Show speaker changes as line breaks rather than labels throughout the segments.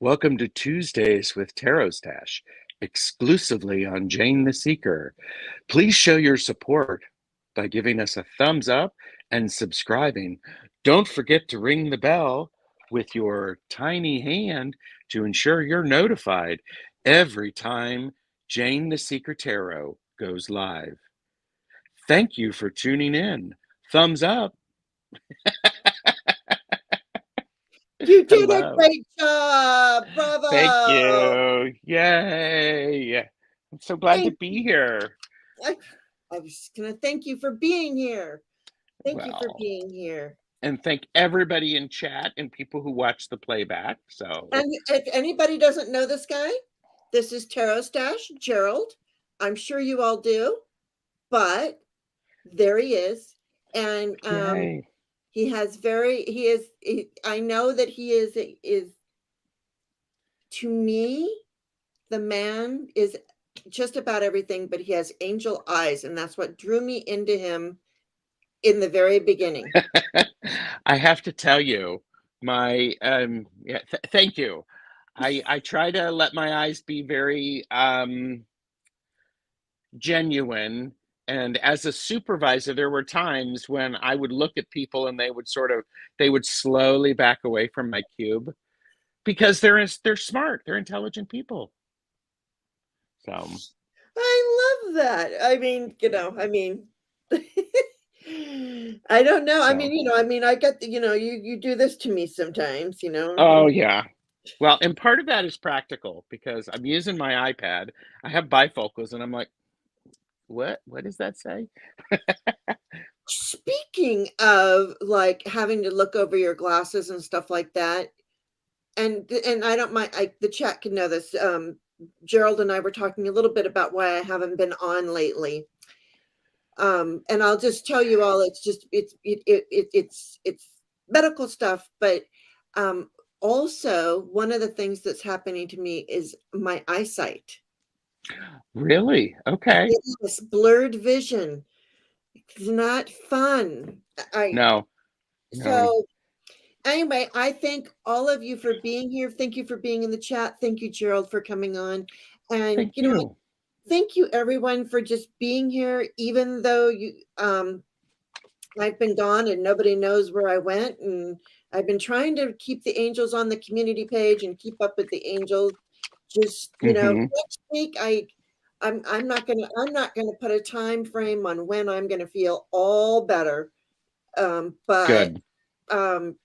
Welcome to Tuesdays with TarotStache, exclusively on Jane the Seeker. Please show your support by giving us a thumbs up and subscribing. Don't forget to ring the bell with your tiny hand to ensure you're notified every time Jane the Seeker Tarot goes live. Thank you for tuning in. Thumbs up.
You did a
Hello.
great job.
Thank
Bravo.
you. Yay. I'm so glad to
Thank
be here.
I, I was going to thank you for being here. Thank you for
Well,
being here.
and thank everybody in chat and people who watch the playback. So,
And if anybody doesn't know this guy, this is TarotStache, Gerald. I'm sure you all do, but there he is. And
yay.
he has I know that he is to me, the man is just about everything, but he has angel eyes, and that's what drew me into him in the very beginning.
I have to tell you, my thank you. I try to let my eyes be very genuine. And as a supervisor, there were times when I would look at people and they would slowly back away from my cube because they're smart, they're intelligent people. So
I love that. I don't know.
so
I get you do this to me sometimes,
oh yeah. Well, and part of that is practical because I'm using my iPad. I have bifocals and I'm like, what does that say?
Speaking of like having to look over your glasses and stuff like that, and I don't mind, the chat can know this. Gerald and I were talking a little bit about why I haven't been on lately. And I'll just tell you all, it's medical stuff, but also one of the things that's happening to me is my eyesight.
Really? Okay.
It's blurred vision. It's not fun. I
No, no.
So anyway, I thank all of you for being here. Thank you for being in the chat. Thank you, Gerald, for coming on. And
Thank you.
thank you everyone for just being here, even though I've been gone and nobody knows where I went. And I've been trying to keep the angels on the community page and keep up with the angels. Just,
Hmm.
next week I'm not gonna put a time frame on when I'm gonna feel all better. But
Good.
I'm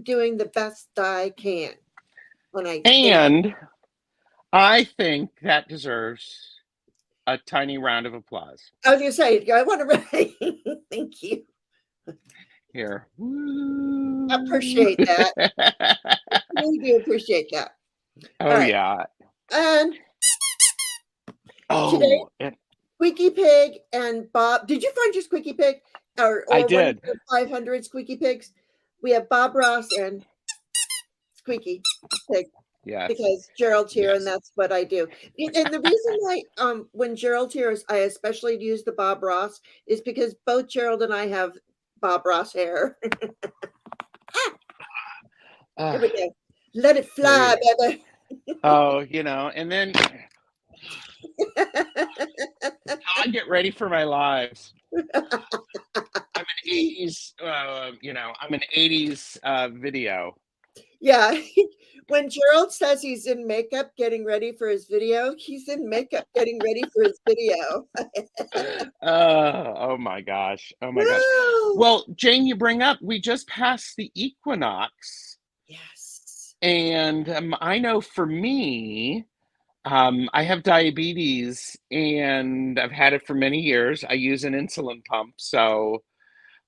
doing the best I can when I think.
And I think that deserves a tiny round of applause.
I was gonna say, I want to write. Thank you.
Here.
I
Woo.
appreciate that. I really do appreciate that. All
Oh
right.
yeah.
And today,
Oh,
Squeaky Pig and Bob. Did you find your Squeaky Pig? Or
I
one of
did.
the 500 Squeaky Pigs? We have Bob Ross and Squeaky Pig
Yes.
because Gerald's here, and
Yes.
that's what I do. And the reason why, when Gerald's here, I especially use the Bob Ross is because both Gerald and I have Bob Ross hair. Here we go. Let it fly, baby.
Oh, and then how I get ready for my lives. I'm an 80s, I'm an 80s video.
Yeah. When Gerald says he's in makeup getting ready for his video, he's in makeup getting ready for his video.
Oh my gosh. Oh my gosh.
Woo!
Well, Jane, you bring up, we just passed the equinox.
Yes.
And I know for me, I have diabetes and I've had it for many years. I use an insulin pump. So,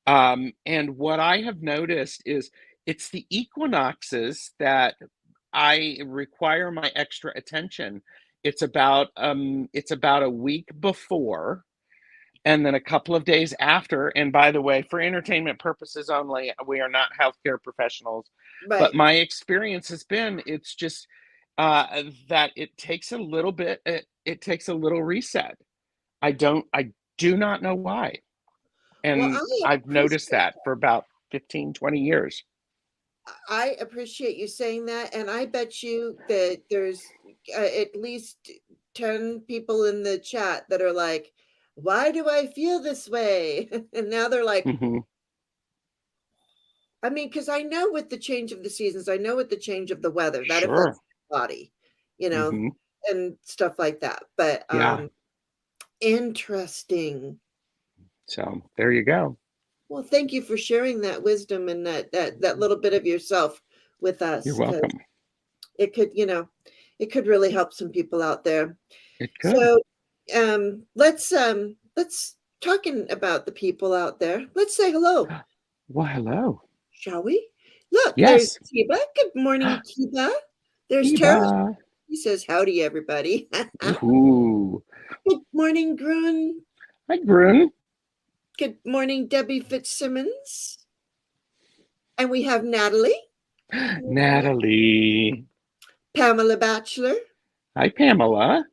and what I have noticed is it's the equinoxes that I require my extra attention. It's about a week before and then a couple of days after. And by the way, for entertainment purposes only, we are not healthcare professionals. But
Right.
my experience has been it's just that it takes a little bit, it takes a little reset. I do not know why.
Well,
And
I
I've noticed
appreciate
that for about 15, 20 years.
I appreciate you saying that, and I bet you that there's at least 10 people in the chat that are like, "Why do I feel this way?" And now they're like,
Hmm.
I mean, because I know with the change of the seasons, I know with the change of the weather, that
Sure.
affects the body, you know,
Hmm.
and stuff like that. But
Yeah.
interesting.
So there you go.
Well, thank you for sharing that wisdom and that little bit of yourself with
You're
us, because
welcome.
it could, it could really help some people out there.
It could.
So, let's talking about the people out there. Let's say hello,
Well, hello.
shall we? Look, there's
Yes.
Kiba. Good morning, Kiba. There's Tara.
Eva.
He says, "Howdy, everybody."
Ooh.
Good morning, Grun.
Hi, Brun.
Good morning, Debbie Fitzsimmons. And we have Natalie,
Natalie.
Pamela Batchelor,
Hi, Pamela.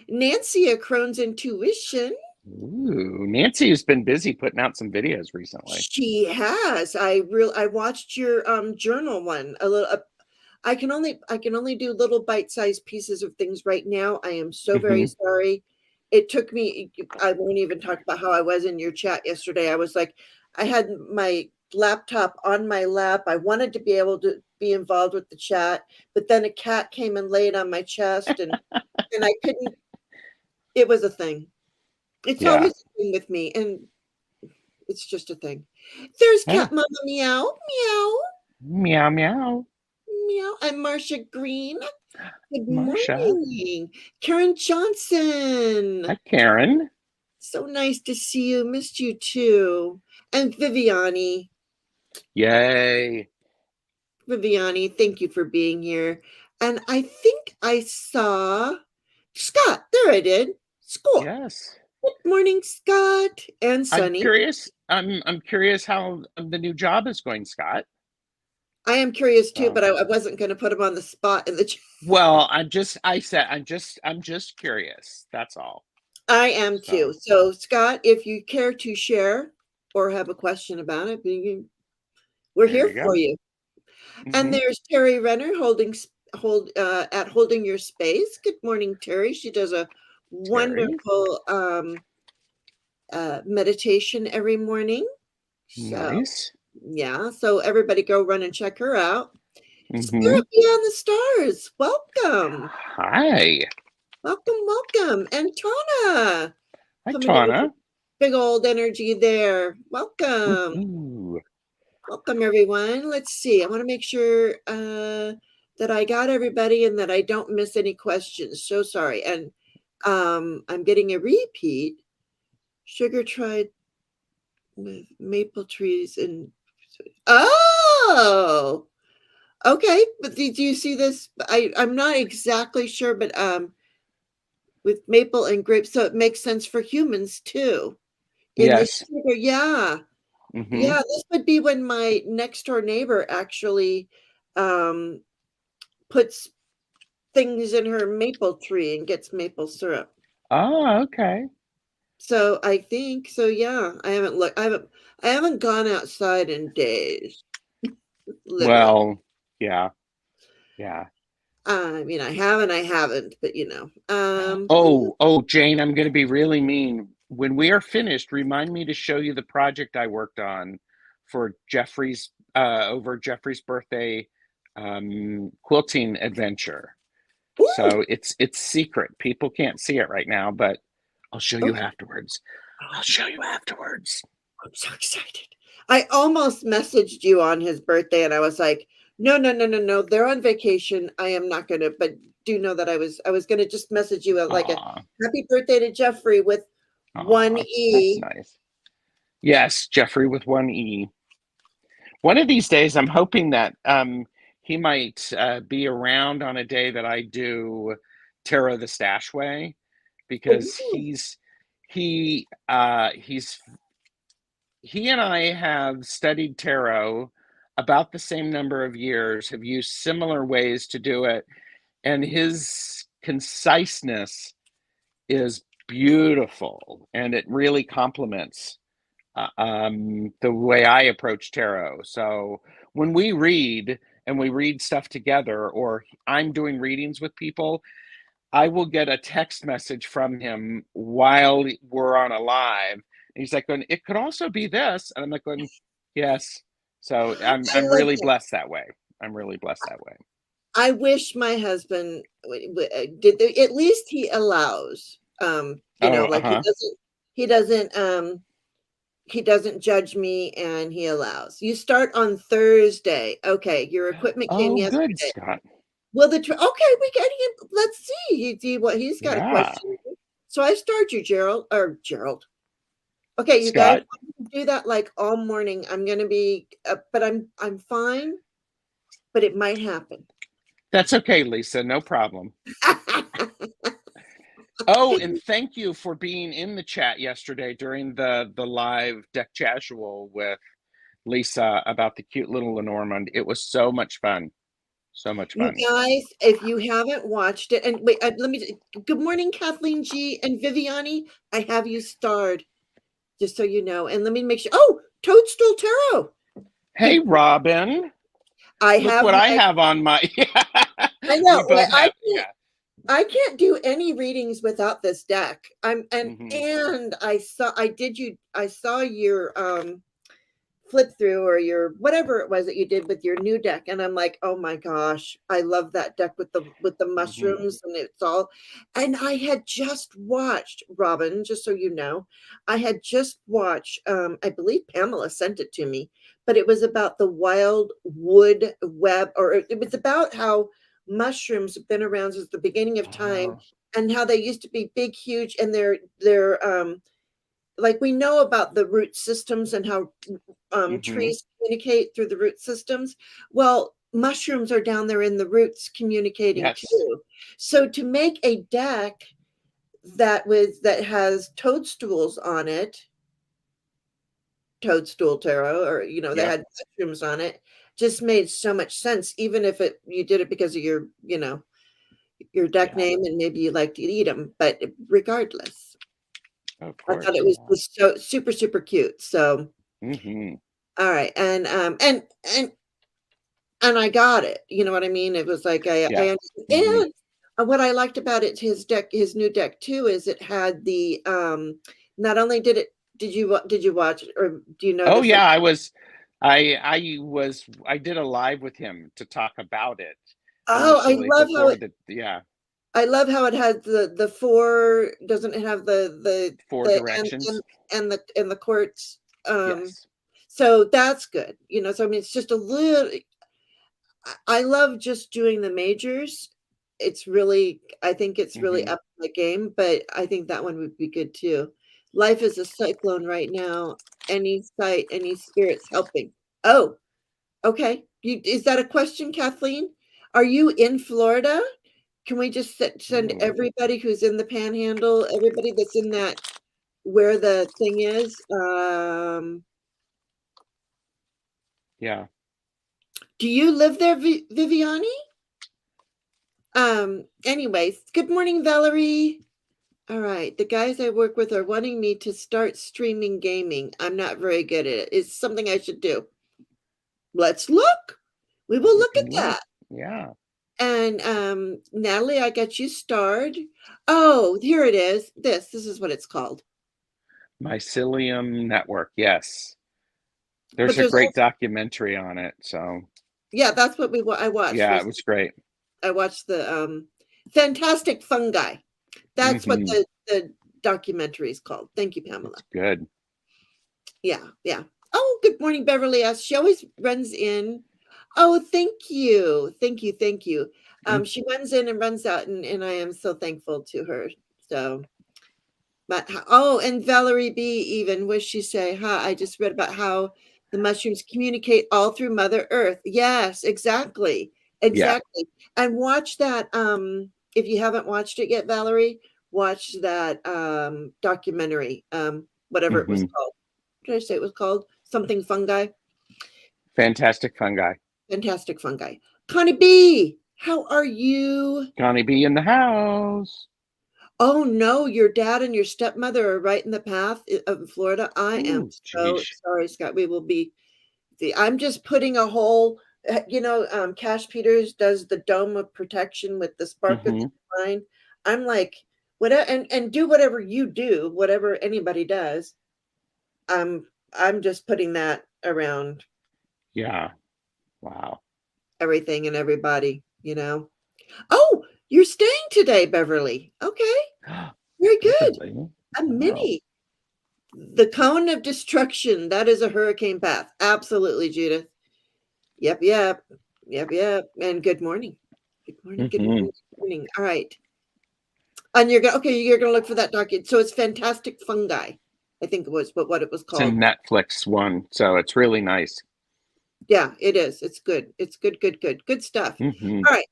Nancy a Crohn's Intuition.
Ooh, Nancy has been busy putting out some videos recently.
She has. I watched your journal one a little. I can only do little bite-sized pieces of things right now. I am so very
Hmm.
sorry. It took me. I won't even talk about how I was in your chat yesterday. I was like, I had my laptop on my lap. I wanted to be able to be involved with the chat, but then a cat came and laid on my chest, and I couldn't. It was a thing. It's
Yeah.
always a thing with me, and it's just a thing. There's
Yeah.
Cat Mama Meow, meow,
Meow, meow.
meow. I'm Marcia Green. Good
Marsha.
morning, Karen
Hi,
Johnson.
Karen.
So nice to see you. Missed you too. And Viviani.
Yay.
Viviani, thank you for being here. And I think I saw Scott. There I did. Scott.
Yes.
Good morning, Scott and
I'm
Sunny.
curious. I'm curious how the new job is going, Scott.
I am curious too,
So,
but I wasn't going to put him on the spot in the chat.
well, I'm just curious. That's all.
I am too.
So
So, Scott, if you care to share or have a question about it, we're
there
here
you
for
go.
you. And
Hmm.
there's Terry Renner holding your space. Good morning, Terry. She does a
Terry.
wonderful meditation every morning. So
Nice.
yeah, so everybody go run and check her out.
Hmm.
Spirit Beyond the Stars, welcome,
Hi.
welcome, welcome, and Tana
Hi,
coming in with a
Tana.
big old energy there. Welcome.
Woohoo.
Welcome, everyone. Let's see. I want to make sure that I got everybody and that I don't miss any questions. So sorry. And I'm getting a repeat. Sugar tried with maple trees and oh, okay. But did you see this? I'm not exactly sure, but with maple and grapes, so it makes sense for humans too. In the
Yes.
sugar, yeah.
Hmm.
Yeah, this would be when my next door neighbor actually um, puts things in her maple tree and gets maple syrup.
Oh, okay.
So I think so. Yeah, I haven't looked. I haven't gone outside in days. Literally.
Well, yeah. Yeah.
I mean, I haven't, but
Oh, Jane, I'm going to be really mean. When we are finished, remind me to show you the project I worked on for Jeffrey's over Jeffrey's birthday quilting adventure.
ooh,
So it's secret. People can't see it right now, but I'll show you
okay.
afterwards.
Oh,
I'll show you afterwards.
I'm so excited. I almost messaged you on his birthday, and I was like, no, no, no, no, no. They're on vacation. I am not gonna. But do know that I was gonna just message you like a
Aw,
happy birthday to Jeffrey with one
that's
E.
nice. Yes, Jeffrey with one E. One of these days, I'm hoping that he might be around on a day that I do Tarot the Stash Way, because
Ooh,
he's he and I have studied tarot about the same number of years, have used similar ways to do it, and his conciseness is beautiful, and it really complements the way I approach tarot. So when we read and we read stuff together, or I'm doing readings with people, I will get a text message from him while we're on a live. And he's like, going, it could also be this. And I'm like, going, yes. So I'm
I like
really
that.
blessed that way. I'm really blessed that way.
I wish my husband did at least he allows,
Oh,
like he doesn't judge me, and he allows. You start on Thursday. Okay, your equipment came
oh, good,
yesterday.
Scott.
Well, okay, we get him. Let's see. What he's got a
Yeah,
question. So I start you, Gerald. Okay, you guys
Scott.
do that like all morning. I'm gonna be, but I'm fine. But it might happen.
That's okay, Lisa. No problem. Oh, and thank you for being in the chat yesterday during the live deck casual with Lisa about the cute little Lenormand. It was so much fun. So much
You
fun.
guys, if you haven't watched it, and wait, good morning, Kathleen G and Viviani. I have you starred, just so you know. And let me make sure. Oh, Toadstool Tarot.
Hey, Robin.
I
Look
have
what I
my,
have on my.
I
We
know.
both have. Yeah.
I can't do any readings without this deck.
Mm-hmm.
And I saw your flip through, or your whatever it was that you did with your new deck, and I'm like, oh my gosh, I love that deck with the
Mm-hmm.
mushrooms, and it's all. And I had just watched, Robin, just so you know, I had just watched, I believe Pamela sent it to me, but it was about the wild wood web, or it was about how mushrooms have been around since the beginning of time,
Oh.
and how they used to be big, huge, and they're like, we know about the root systems, and how
Mm-hmm.
trees communicate through the root systems. Well, mushrooms are down there in the roots communicating
Yes.
too. So to make a deck that has toadstools on it, Toadstool Tarot, or that
Yep.
had mushrooms on it, just made so much sense. Even if you did it because of your deck
Yeah.
name, and maybe you like to eat them, but regardless,
Of
I thought
course.
it was
Yeah.
just so super, super cute. So,
Mm-hmm.
all right, and I got it. You know what I mean? It was like I
Yeah. Mm-hmm.
understand. And what I liked about it, his new deck too, is it had the not only did you watch it, or do you
Oh
notice, like,
yeah. I did a live with him to talk about it
oh,
initially before the. Yeah.
I love how it has the four, doesn't it have
Four
the
directions.
and the quartz, um
Yes.
so that's good. So I mean, it's just a little. I love just doing the majors. I think it's really
Mm-hmm.
up my game, but I think that one would be good too. Life is a cyclone right now. Any sight, any spirits helping. Oh, okay. Is that a question, Kathleen? Are you in Florida? Can we just send
Mm.
everybody who's in the panhandle, everybody that's in that, where the thing is?
Yeah.
Do you live there, Viviani? Anyways, good morning, Valerie. All right. The guys I work with are wanting me to start streaming gaming. I'm not very good at it. It's something I should do. Let's look. We will
We
look
can
at
look.
that.
Yeah.
And Natalie, I got you starred. Oh, here it is. This is what it's called.
Mycelium Network. Yes.
But
There's a
there's
great
also,
documentary on it. So
yeah, that's what I watched.
yeah, it was great.
I watched the Fantastic Fungi. That's what
Mm-hmm.
the documentary is called. Thank you, Pamela.
It's good.
Yeah, yeah. Oh, good morning, Beverly S. She always runs in. Oh, thank you. Thank you. Thank you.
Mm.
She runs in and runs out, and I am so thankful to her. So, but and Valerie B, even, what she say? I just read about how the mushrooms communicate all through Mother Earth. Yes, exactly.
Yeah.
Exactly. And watch that. If you haven't watched it yet, Valerie, watch that documentary. Whatever it was
Mm-hmm.
called. What did I say it was called? Something fungi.
Fantastic fungi.
Fantastic fungi. Connie B, how are you?
Connie B in the house.
Oh no, your dad and your stepmother are right in the path of Florida. I am
Ooh,
so
geez.
sorry, Scott. We will be See, I'm just putting a whole, Cash Peters does the dome of protection with the spark of the divine. I'm like, whatever, and do whatever you do, whatever anybody does. I'm just putting that around.
Yeah. Wow.
Everything and everybody, Oh, you're staying today, Beverly. Okay, very good.
Beverly.
A
Wow.
mini. The cone of destruction. That is a hurricane path. Absolutely, Judith. Yep. And good morning. Good morning. Good morning. Good morning. All right. And you're gonna look for that document. So it's Fantastic Fungi, I think it was, but what it was
It's a
called.
Netflix one, so it's really nice.
Yeah, it is. It's good. It's good stuff. All
Mm-hmm.
right.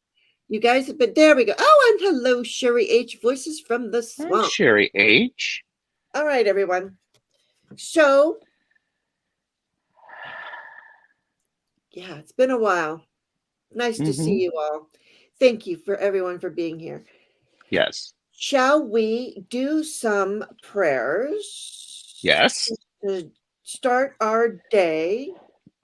You guys have been there. We go. Oh, and hello, Sherry H. Voices from the
Hi,
Swamp.
Sherry H.
All right, everyone. So, yeah, it's been a while. Nice to see you all. Thank you for everyone for being here.
Yes.
Shall we do some prayers?
Yes.
To start our day.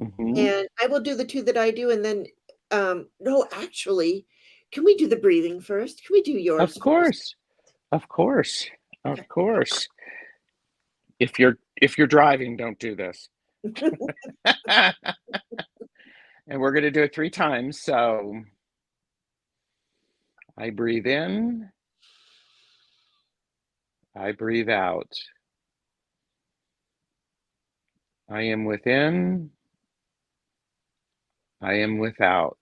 Mm-hmm.
And I will do the two that I do, and then no, actually, can we do the breathing first? Can we do yours?
Of course. Of course.
Okay.
Of course. If you're driving, don't do this. And we're going to do it 3 times. So I breathe in. I breathe out. I am within. I am without.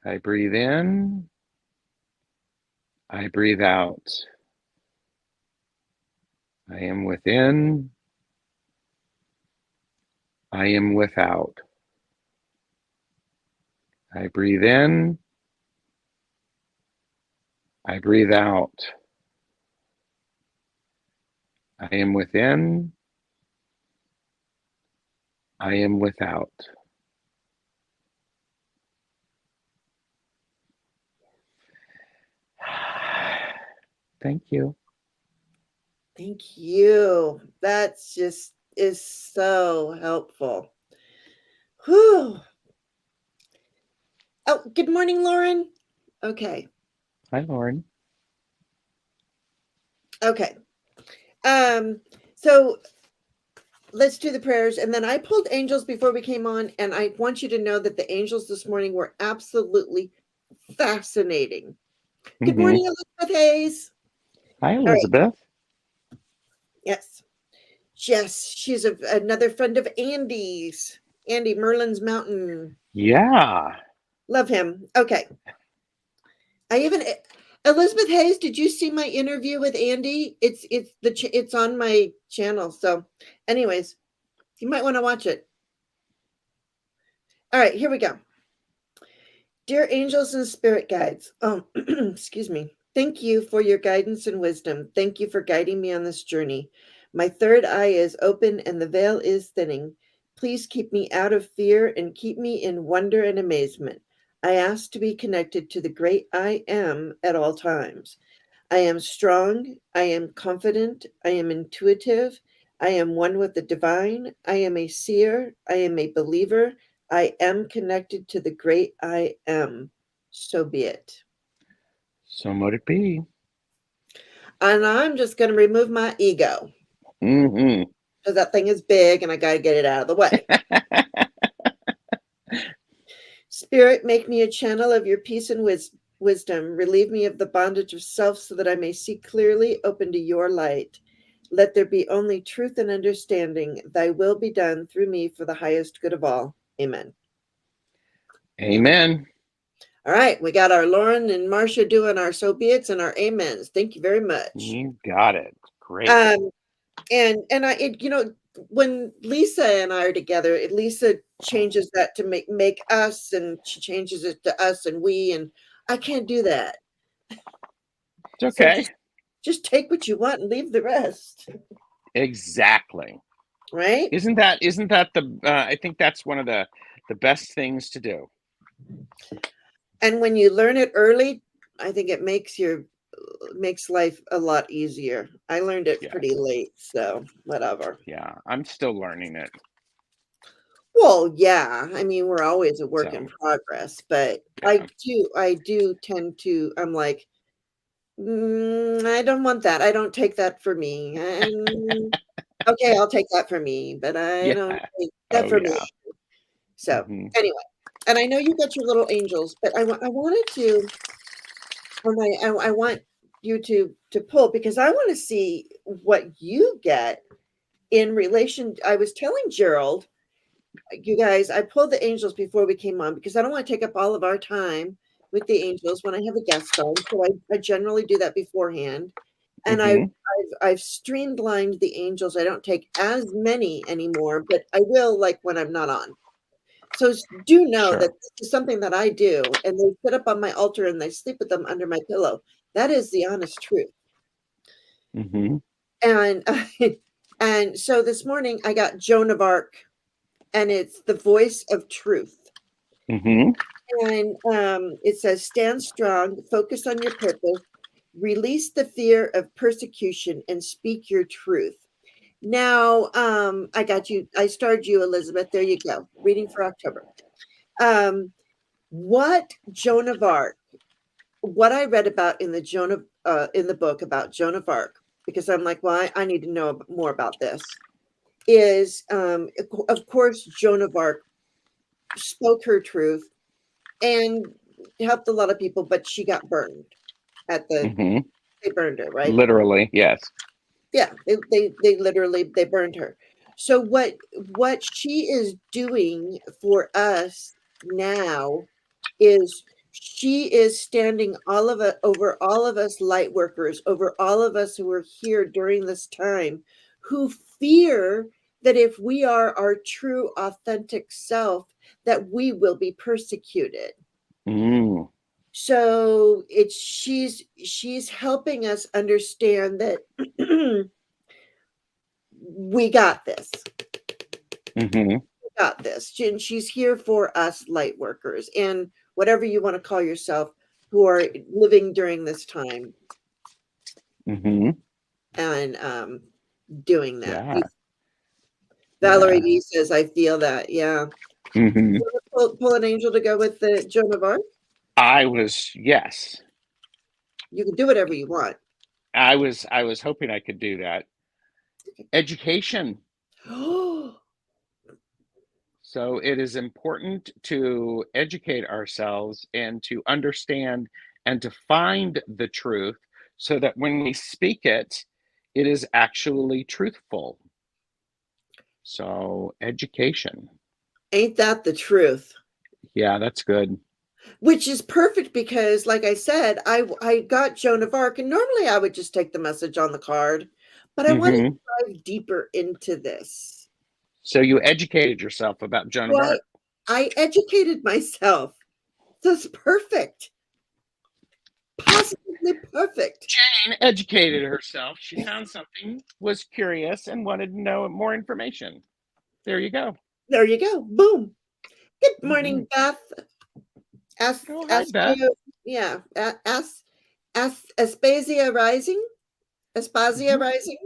I breathe in. I breathe out. I am within. I am without. I breathe in. I breathe out. I am within. I am without. Thank you.
Thank you. That's just is so helpful. Whew. Oh, good morning, Lauren. Okay.
Hi, Lauren.
Okay. So let's do the prayers. And then I pulled angels before we came on, and I want you to know that the angels this morning were absolutely fascinating. Good morning, Elizabeth Hayes.
Hi, Elizabeth.
Right. Yes. Yes, she's another friend of Andy's. Andy, Merlin's Mountain.
Yeah.
Love him. Okay. Elizabeth Hayes, did you see my interview with Andy? It's on my channel. So anyways, you might want to watch it. All right, here we go. Dear angels and spirit guides, excuse me. Thank you for your guidance and wisdom. Thank you for guiding me on this journey. My third eye is open and the veil is thinning. Please keep me out of fear and keep me in wonder and amazement. I ask to be connected to the great I am at all times. I am strong. I am confident. I am intuitive. I am one with the divine. I am a seer. I am a believer. I am connected to the great I am. So be it.
So mote it be.
And I'm just going to remove my ego. Because that thing is big and I got to get it out of the way. Spirit, make me a channel of your peace and wisdom. Relieve me of the bondage of self so that I may see clearly, open to your light. Let there be only truth and understanding. Thy will be done through me for the highest good of all. Amen.
Amen.
All right, we got our Lauren and Marcia doing our so be it's and our amens. Thank you very much.
You got it. Great.
And when Lisa and I are together, Lisa changes that to make us, and she changes it to us and we, and I can't do that.
It's okay.
So just take what you want and leave the rest.
Exactly.
Right?
Isn't that the I think that's one of the best things to do.
And when you learn it early, I think it makes life a lot easier. I learned it pretty late, so whatever.
Yeah, I'm still learning it.
Well, yeah. I mean, we're always a work in
So,
progress, but
yeah.
I do tend to, I'm like, I don't want that. I don't take that for me. Okay, I'll take that for me, but I
Yeah.
don't take that
Oh,
for me.
yeah.
So
Hmm.
anyway, and I know you got your little angels, but I wanted to, and I want you to pull because I want to see what you get in relation. I was telling Gerald, you guys, I pulled the angels before we came on because I don't want to take up all of our time with the angels when I have a guest on. So I generally do that beforehand. And
Hmm.
I've streamlined the angels. I don't take as many anymore, but I will like when I'm not on. So do know that
Sure.
this is something that I do, and they sit up on my altar and they sleep with them under my pillow. That is the honest truth.
Hmm.
And and so this morning I got Joan of Arc, and it's the voice of truth.
Hmm.
And it says, stand strong, focus on your purpose, release the fear of persecution, and speak your truth. Now, I got you. I starred you, Elizabeth. There you go. Reading for October. Um, what Joan of Arc, what I read about in in the book about Joan of Arc, because I'm like, well, I need to know more about this, is of course, Joan of Arc spoke her truth and helped a lot of people, but she got burned at
Hmm.
they burned her, right?
Literally, yes.
Yeah, they literally they burned her. So what she is doing for us now is she is standing all of it over all of us light workers, over all of us who are here during this time, who fear that if we are our true authentic self, that we will be persecuted.
Mm.
So it's she's helping us understand that we got this.
Hmm.
We got this. And she's here for us light workers and whatever you want to call yourself who are living during this time
Hmm.
and doing that.
Yeah.
Valerie
Yeah.
V says, I feel that. Yeah.
Hmm.
Pull an angel to go with the Joan of Arc.
Yes.
You can do whatever you want.
I was hoping I could do that. Education.
Oh,
So it is important to educate ourselves and to understand and to find the truth so that when we speak it, it is actually truthful. So education.
ain't that the truth?
Yeah, that's good.
Which is perfect because, like I said, I got Joan of Arc, and normally I would just take the message on the card, but I wanted
Hmm.
to dive deeper into this.
So you educated yourself about Joan of
So
Arc.
I educated myself. That's perfect. Positively perfect.
Jane educated herself. She found something, was curious, and wanted to know more information. There you go.
There you go. Boom. Good
Hmm.
morning, Beth.
Oh, hi, Beth.
Yeah. Aspasia Rising. Aspasia
Hmm.
Rising.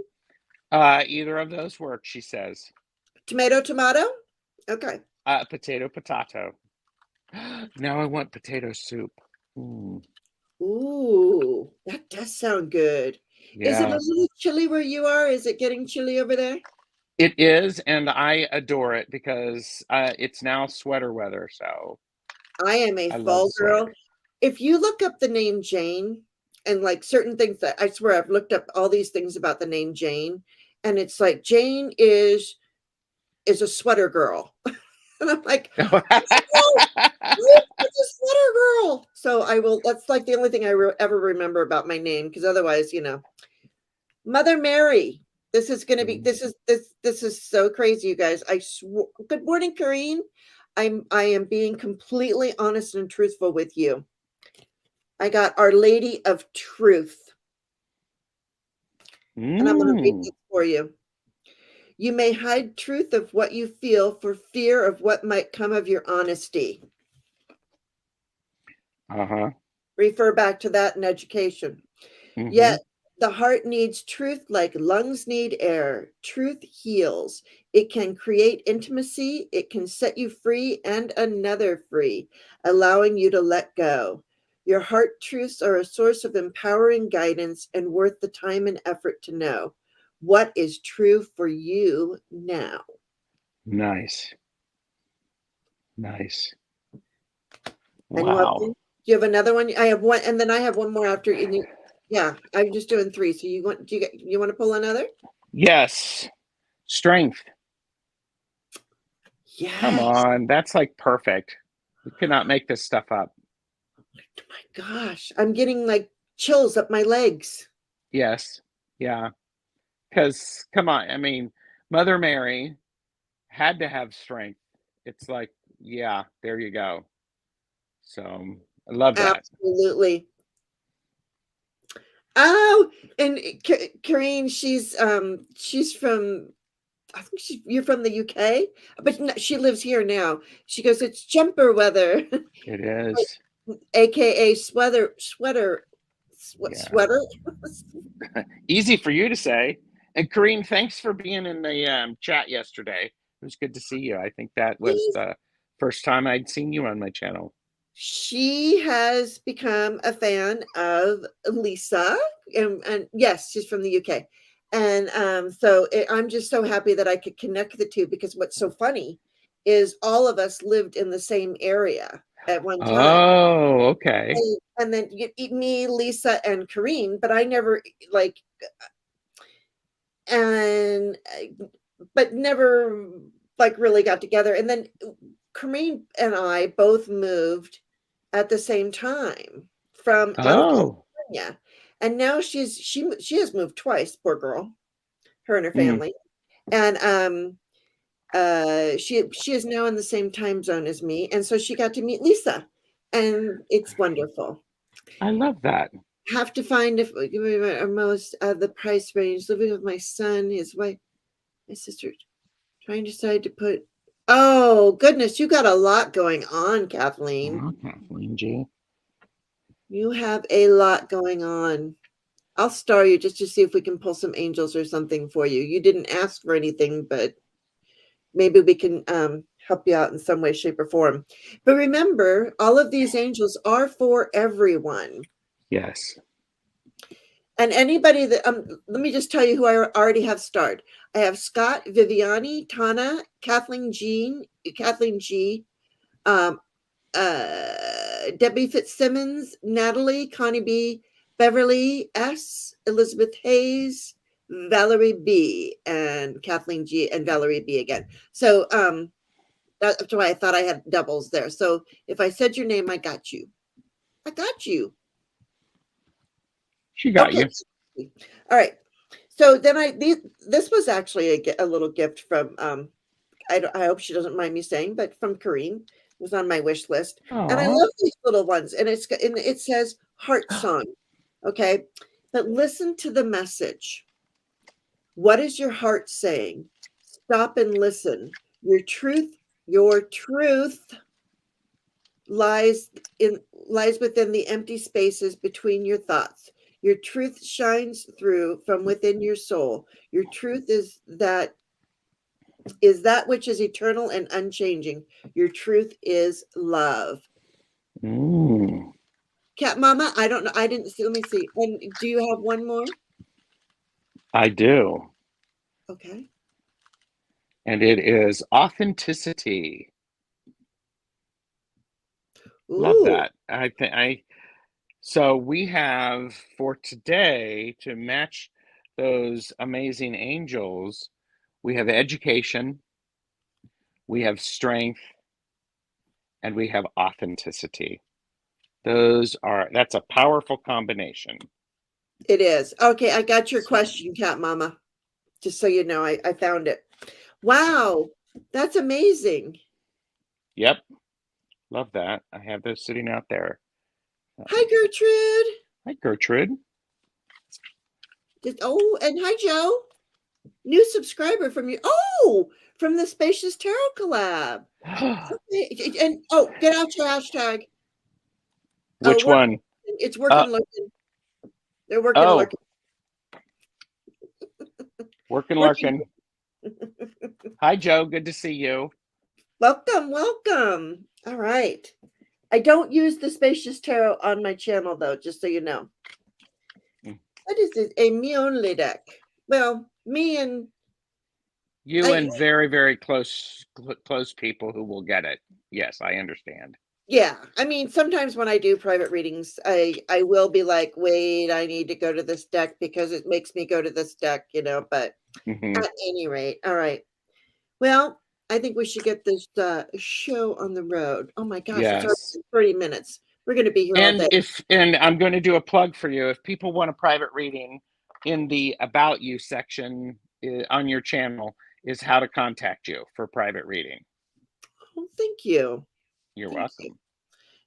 Either of those work, she says.
Tomato, tomato. Okay.
Potato, potato. Now I want potato soup. Mm,
Ooh, that does sound good. Is it a
yeah,
little chilly where you are? Is it getting chilly over there?
it is, and I adore it because it's now sweater weather, so
I am a
I love
fall girl.
sweater.
If you look up the name Jane and like certain things that I swear I've looked up all these things about the name Jane, and it's like Jane is a sweater girl. And I'm like, oh, it's a sweater girl. So I will, that's like the only thing I ever remember about my name, because otherwise, Mother Mary. This is going to be this is so crazy, you guys. Good morning, Karine. I am being completely honest and truthful with you. I got Our Lady of Truth, and I'm going to read
Mm,
this for you. You may hide truth of what you feel for fear of what might come of your honesty.
uh-huh.
Refer back to that in education.
Hmm.
Yet The heart needs truth like lungs need air. Truth heals. It can create intimacy. It can set you free and another free, allowing you to let go. Your heart truths are a source of empowering guidance and worth the time and effort to know what is true for you now.
Nice. Nice.
And you have
Wow.
do you have another one? I have one, and then I have one more after you. Yeah, I'm just doing three. So you want to pull another?
Yes. Strength. Come
Yes.
on. That's like perfect. We cannot make this stuff up.
Oh my gosh, I'm getting like chills up my legs.
Yes. Yeah. Because, come on. I mean, Mother Mary had to have strength. It's like, yeah, there you go. So I love that.
Absolutely. Oh, and Karine, she's from, I think you're from the UK, but no, she lives here now. She goes, it's jumper weather,
It is.
aka
Yeah.
sweater.
Easy for you to say. And Kareem, thanks for being in the chat yesterday. It was good to see you. I think that was the first time I'd seen you on my channel.
She has become a fan of Lisa, and yes, she's from the UK. And I'm just so happy that I could connect the two, because what's so funny is all of us lived in the same area at one time.
Oh, okay.
And then me, Lisa, and Karine, but I never like, and but never like really got together. And then Karine and I both moved at the same time from out of
Oh.
California, and now she has moved twice. Poor girl, her and her
Mm.
family, and she is now in the same time zone as me, and so she got to meet Lisa, and it's wonderful.
I love that.
Have to find if most the price range. Living with my son, his wife, my sister. Trying to decide to put. Oh goodness, you got a lot going on, Kathleen.
Oh, Kathleen G.
You have a lot going on. I'll star you just to see if we can pull some angels or something for you. You didn't ask for anything, but maybe we can help you out in some way, shape, or form. But remember, all of these angels are for everyone.
Yes.
And anybody that, let me just tell you who I already have starred. I have Scott, Viviani, Tana, Kathleen G, um, Debbie Fitzsimmons, Natalie, Connie B, Beverly S, Elizabeth Hayes, Valerie B, and Kathleen G, and Valerie B again. So that's why I thought I had doubles there. So if I said your name, I got you. I got you.
She got
Okay.
you.
All right. So then this was actually a little gift from I hope she doesn't mind me saying, but from Karine. It was on my wish list. And I
Aw.
love these little ones. And it says heart song. Okay. But listen to the message. What is your heart saying? Stop and listen. Your truth lies within the empty spaces between your thoughts. Your truth shines through from within your soul. Your truth is that which is eternal and unchanging. Your truth is love.
Mm.
Cat Mama, I don't know. I didn't see. Let me see. And do you have one more?
I do.
Okay.
And it is authenticity. Love
Ooh.
that. So we have for today to match those amazing angels, we have education, we have strength, and we have authenticity. That's a powerful combination.
It is. Okay, I got your question, Cat Mama. Just so you know, I found it. Wow. That's amazing.
Yep. Love that. I have those sitting out there.
Hi, Gertrude.
Hi, Gertrude.
Oh, and hi, Joe. New subscriber from you. Oh, from the Spacious Tarot collab. Okay. And get out your hashtag.
Which one?
It's working. Looking. They're working.
Oh,
Looking.
Working,
What do
lurking. Hi, Joe. Good to see you.
Welcome, welcome. All right. I don't use the Spacious Tarot on my channel, though, just so you know. What is this? A me only deck. Well, me and
You and very, very close people who will get it. Yes, I understand.
yeah. I mean, sometimes when I do private readings, I will be like, wait, I need to go to this deck because it makes me go to this deck, you know. But at any rate, all right. Well, I think we should get this show on the road. Oh my gosh, it's already 30 minutes. We're going to be here all day.
And I'm going to do a plug for you. If people want a private reading, in the About You section on your channel is how to contact you for private reading.
Oh, thank you.
You're welcome.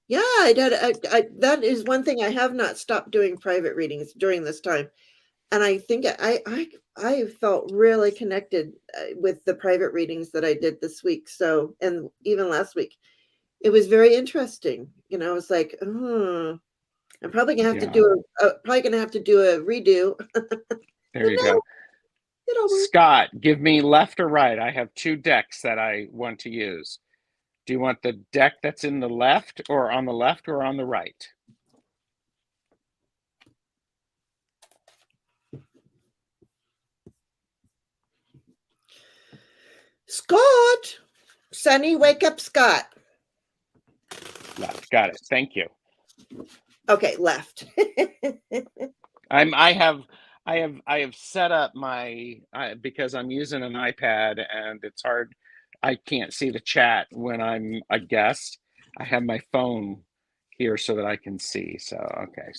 Yeah, that is one thing I have not stopped doing private readings during this time. And I think I felt really connected with the private readings that I did this week. So, and even last week, it was very interesting. You know, I was like, I'm probably gonna have to do a redo.
There you go. Scott, give me left or right. I have two decks that I want to use. Do you want the deck that's in the left or on the left or on the right?
Scott! Sonny, wake up, Scott.
Left. Got it. Thank you.
Okay, left.
I have set up my because I'm using an iPad and it's hard. I can't see the chat when I'm a guest. I have my phone here so that I can see. So okay.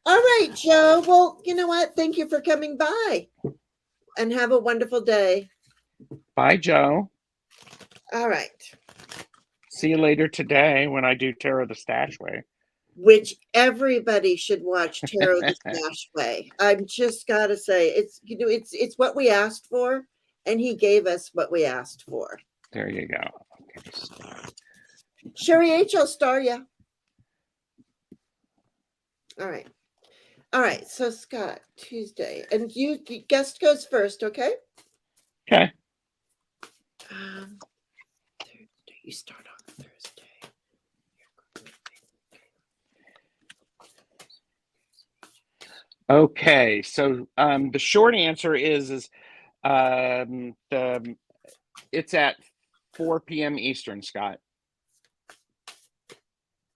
All right, Joe. Well, you know what? Thank you for coming by, and have a wonderful day.
Bye, Joe.
All right.
See you later today when I do TarotStache Way.
Which everybody should watch TarotStache Way. I'm just gotta say, it's what we asked for, and he gave us what we asked for.
There you go.
Okay. Sherry H, I'll star you. All right. All right. So Scott, Tuesday, and you guest goes first, okay?
Okay.
Thursday. You start on Thursday.
Okay, so the short answer is it's at 4 p.m. Eastern, Scott.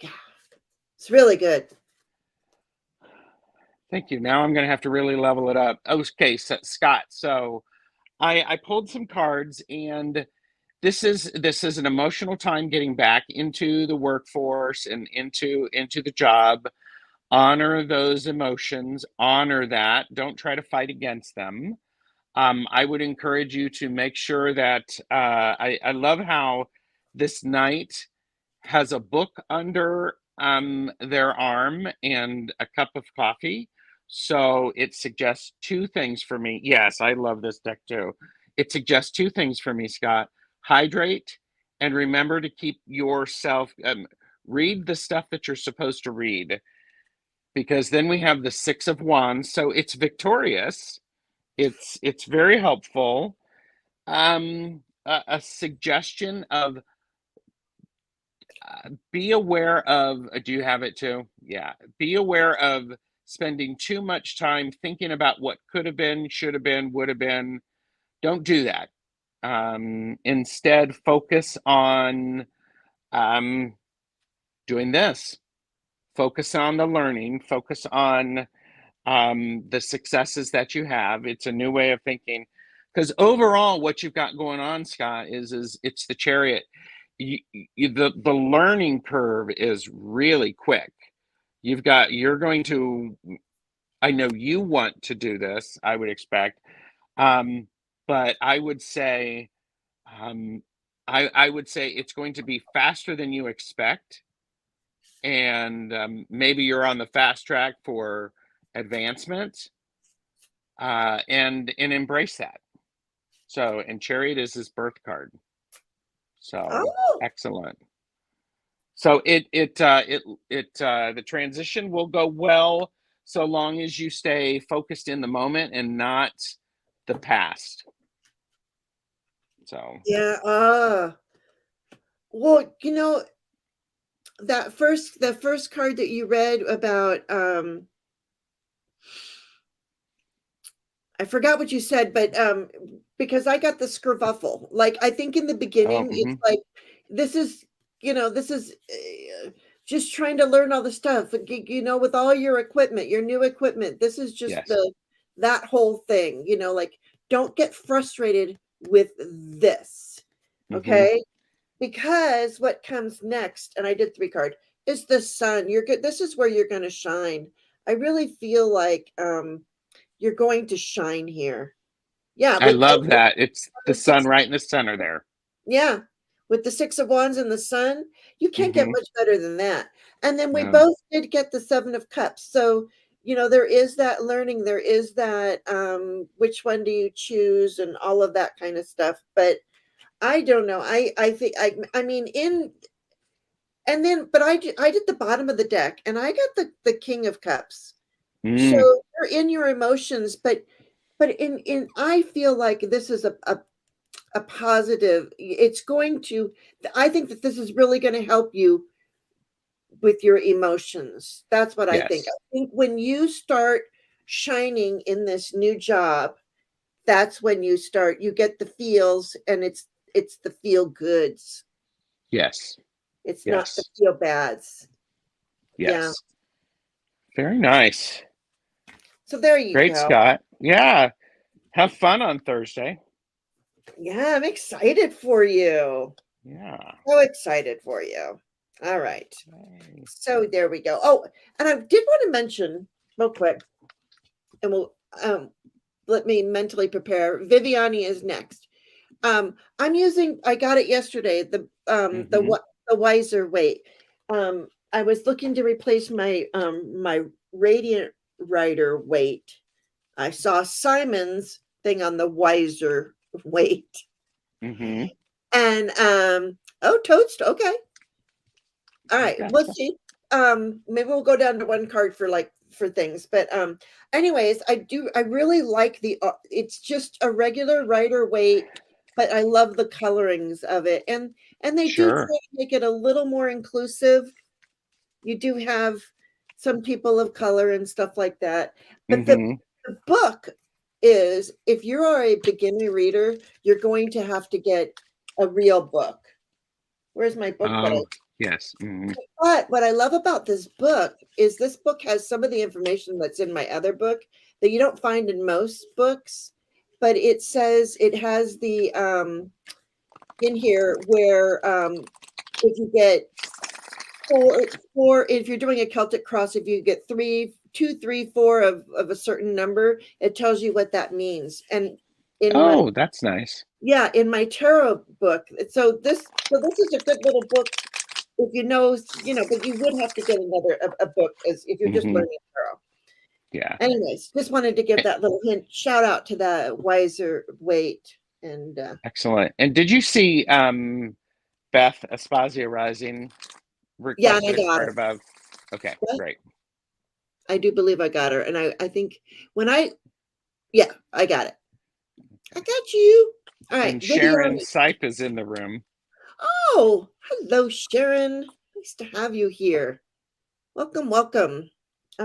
Yeah, it's really good.
Thank you. Now I'm going to have to really level it up. Okay, so, Scott. So I pulled some cards, and this is an emotional time getting back into the workforce and into the job. Honor those emotions, honor that. Don't try to fight against them. I would encourage you to make sure that I love how this knight has a book under their arm and a cup of coffee. So it suggests two things for me. Yes, I love this deck too. It suggests two things for me, Scott. Hydrate and remember to keep yourself, read the stuff that you're supposed to read, because then we have the Six of Wands. So it's victorious. It's very helpful. A suggestion of be aware of, do you have it too? Yeah. Be aware of spending too much time thinking about what could have been, should have been, would have been. Don't do that. Instead, focus on doing this. Focus on the learning, focus on the successes that you have. It's a new way of thinking. Because overall, what you've got going on, Scott, is it's the Chariot. The learning curve is really quick. You're going to, I know you want to do this, I would expect, but I would say it's going to be faster than you expect, and maybe you're on the fast track for advancement, and embrace that. So, and Chariot is his birth card. So excellent. So the transition will go well so long as you stay focused in the moment and not the past. So
Yeah. Well, you know, the first card that you read about, I forgot what you said, but because I got the skerfuffle. Like, I think in the beginning, it's like, this is, this is just trying to learn all the stuff, with all your equipment, your new equipment. This is just
yes.
that whole thing, like, don't get frustrated with this. Okay. Because what comes next, and I did 3 card, is the sun. You're good. This is where you're going to shine. I really feel like, you're going to shine here. Yeah,
I love that. It's the sun right in the center there.
yeah, with the 6 of Wands and the sun, you can't get much better than that. And then we
No.
both did get the 7 of Cups. So, there is that learning, there is that, which one do you choose and all of that kind of stuff. But I don't know. I think, I mean, but I did the bottom of the deck, and I got the King of Cups. So you're in your emotions, but in I feel like this is a positive. It's going to, I think that this is really going to help you with your emotions. That's what I think.
Yes.
I think when you start shining in this new job, that's when you get the feels, and it's the feel goods.
Yes.
It's not the
Yes.
feel bads.
Yes.
Yeah.
Very nice.
So there you
Great,
go.
Scott. Yeah. Have fun on Thursday.
Yeah, I'm excited for you.
Yeah.
So excited for you. All right.
Okay.
So there we go. Oh, and I did want to mention real quick, and we'll let me mentally prepare. Viviani is next. I got it yesterday, the wiser weight. I was looking to replace my radiant rider weight. I saw Simon's thing on the wiser weight. And toast, okay. All right, we'll see. Maybe we'll go down to 1 card for things, but anyways, I really like it's just a regular rider weight, but I love the colorings of it, and they do try to make it a little more inclusive. You do have some people of color and stuff like that, but the book is, if you are a beginner reader, you're going to have to get a real book. Where's my book?
Yes.
But what I love about this book is this book has some of the information that's in my other book that you don't find in most books. But it says, it has the in here where if you get four, if you're doing a Celtic cross, if you get 2, 3, 4 of a certain number, it tells you what that means. And
that's nice.
Yeah, in my tarot book. So this is a good little book if but you would have to get a book as if you're just learning tarot.
Yeah.
Anyways, just wanted to give that little hint. Shout out to the wiser weight. And
excellent. And did you see Beth Aspasia Rising requested a card above? Okay, great.
I do believe I got her. And I think I got it. I got you. All right.
And Sharon Sipe is in the room.
Oh, hello, Sharon. Nice to have you here. Welcome. All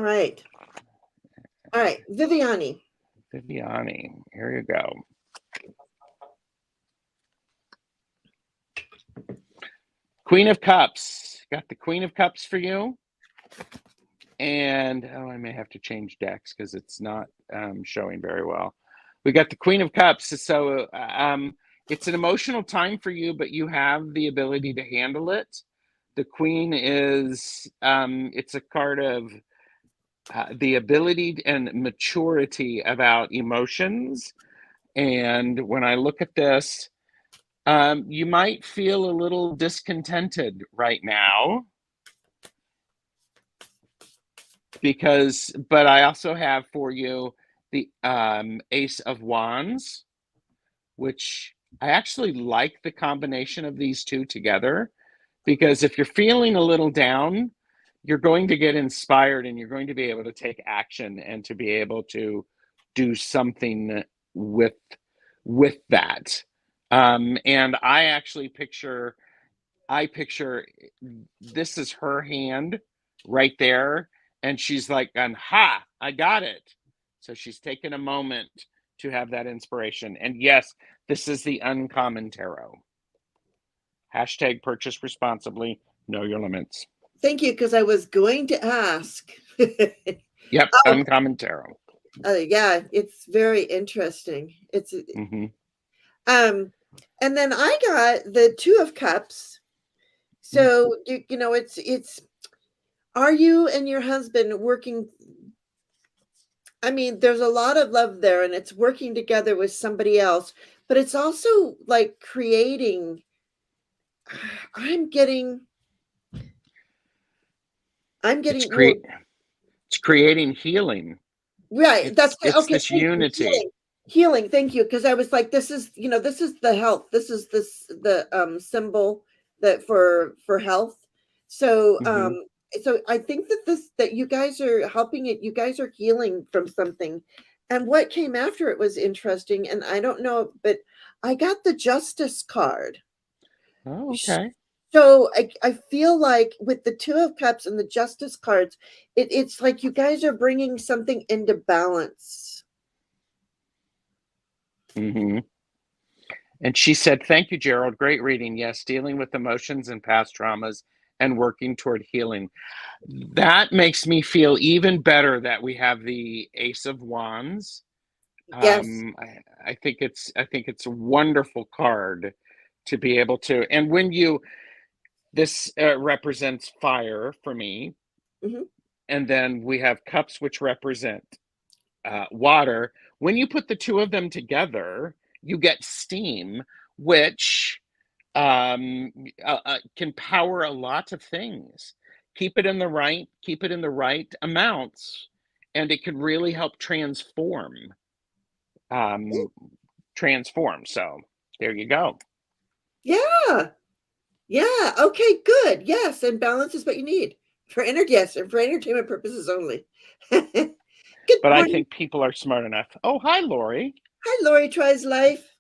right. Viviani,
here you go. Queen of Cups. Got the Queen of Cups for you. And I may have to change decks because it's not showing very well. We got the Queen of Cups. So it's an emotional time for you, but you have the ability to handle it. The Queen is, it's a card of the ability and maturity about emotions. And when I look at this, you might feel a little discontented right now. But I also have for you the Ace of Wands, which I actually like the combination of these two together, because if you're feeling a little down, you're going to get inspired and you're going to be able to take action and to be able to do something with that. And I actually picture this is her hand right there, and she's like, ha, I got it. So she's taken a moment to have that inspiration. And yes, this is the Uncommon Tarot. Hashtag purchase responsibly, know your limits.
Thank you, because I was going to ask.
Yep, Uncommon Tarot.
Yeah, it's very interesting. It's
Mm-hmm.
And then I got the Two of Cups. So you know, it's are you and your husband working? I mean, there's a lot of love there, and it's working together with somebody else, but it's also like creating. I'm getting
It's
well,
creating healing.
right. That's
It's
okay.
this
Thank you.
unity.
Healing. Thank you. Because I was like, this is, you know, this is the health. This is the symbol that for health. So
Mm-hmm.
so I think that you guys are helping it. You guys are healing from something. And what came after it was interesting. And I don't know, but I got the Justice card.
Oh, okay.
So I feel like with the Two of Cups and the Justice cards, it's like you guys are bringing something into balance.
Mm-hmm. And she said, thank you, Gerald. Great reading. Yes, dealing with emotions and past traumas and working toward healing. That makes me feel even better that we have the Ace of Wands.
Yes.
I think it's a wonderful card to be able to. And when this represents fire for me,
Mm-hmm.
and then we have cups which represent water. When you put the two of them together, you get steam, which can power a lot of things. Keep it in the right amounts, and it could really help um, transform. So there you go.
Yeah. Yeah. Okay, good. Yes. And balance is what you need for energy. Yes. And for entertainment purposes only. Good
But I
morning.
think people are smart enough. Oh, hi, Lori.
Hi, Lori tries life.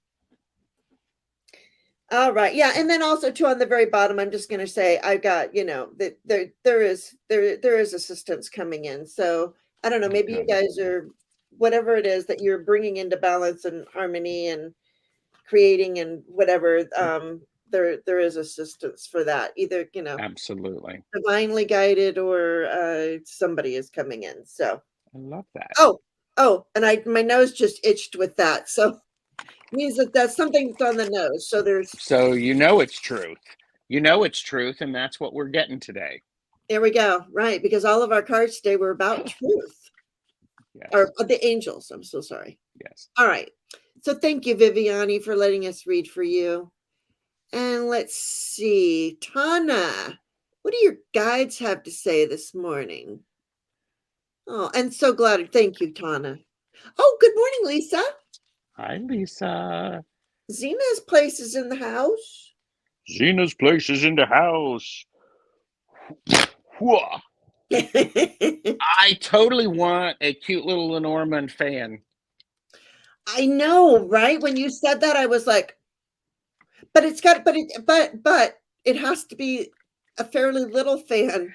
All right. Yeah. And then also too on the very bottom, I'm just gonna say I got, you know, that there is assistance coming in. So I don't know, maybe you
Good.
guys are whatever it is that you're bringing into balance and harmony and creating and whatever, there is assistance for that. Either, you know,
Absolutely.
divinely guided or somebody is coming in. So
I love that.
and my nose just itched with that. So means that that's something that's on the nose. So there's
So you know it's truth. You know it's truth, and that's what we're getting today.
there we go. Right, because all of our cards today were about truth. Or
Yes.
the angels. I'm so sorry.
Yes.
All right. So thank you, Viviani, for letting us read for you. And let's see, Tana, what do your guides have to say this morning? Oh, and so glad. Thank you, Tana. Oh, good morning, Lisa.
Hi, Lisa.
Zena's place is in the house.
Zena's place is in the house. Whoa. I totally want a cute little Lenormand fan.
I know, right? When you said that, I was like, but it's got, but it has to be a fairly little fan.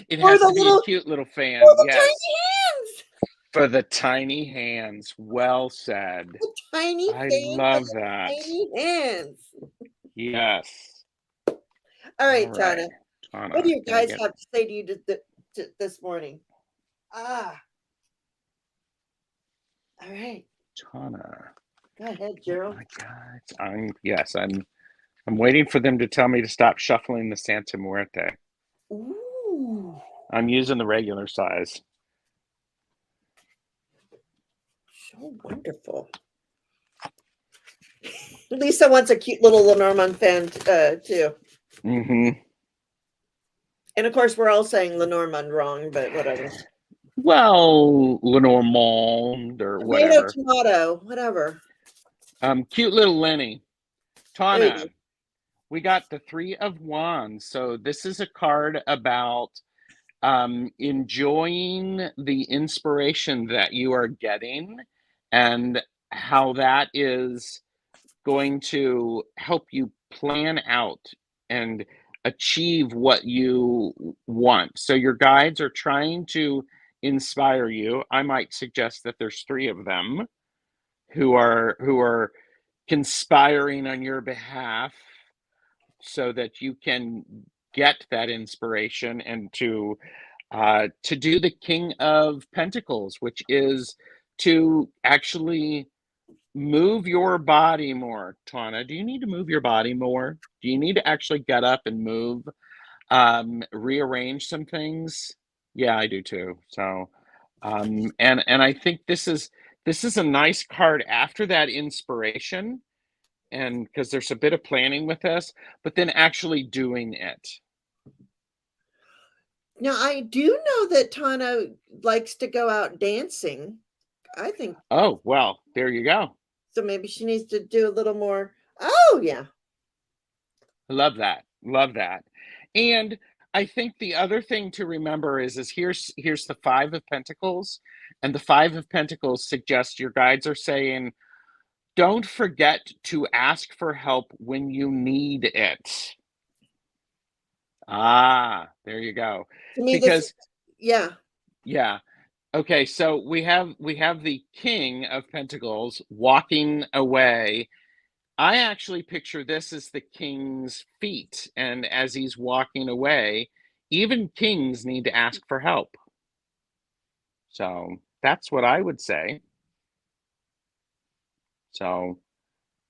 It
Or
has
the
to be a
little,
cute little
or
fan.
the
Yes.
tiny hands.
For the tiny hands. Well said.
The tiny
I
fan for
love
the
that.
tiny hands.
Yes.
All
All
right,
right.
Tana. What do
Tana,
you
can I
guys
get
have to say to you this morning? Ah, all right.
Tana?
Go ahead,
Oh
Gerald.
my God. I'm waiting for them to tell me to stop shuffling the Santa Muerte.
Ooh,
I'm using the regular size.
so wonderful. Lisa wants a cute little Lenormand fan too.
Mm-hmm.
And of course, we're all saying Lenormand wrong, but whatever.
Well, Lenormand or
Tomato,
whatever.
tomato, whatever.
Cute little Lenny.
There you go.
Tana, we got the Three of Wands. So this is a card about enjoying the inspiration that you are getting and how that is going to help you plan out and achieve what you want. So your guides are trying to inspire you. I might suggest that there's 3 of them who are conspiring on your behalf so that you can get that inspiration and to do the King of Pentacles, which is to actually move your body more. Tana, do you need to move your body more? Do you need to actually get up and move, rearrange some things? Yeah, I do too. So, and I think this is a nice card after that inspiration, and because there's a bit of planning with this, but then actually doing it.
Now, I do know that Tana likes to go out dancing. I think
Oh, well, there you go.
so. Maybe she needs to do a little more. Oh, yeah.
Love that. Love that. And I think the other thing to remember is here's the 5 of Pentacles, and the 5 of Pentacles suggests your guides are saying, don't forget to ask for help when you need it. Ah, there you go.
To me, this,
Because
yeah.
yeah. Okay, so we have the King of Pentacles walking away. I actually picture this as the king's feet, and as he's walking away, even kings need to ask for help. So that's what I would say. So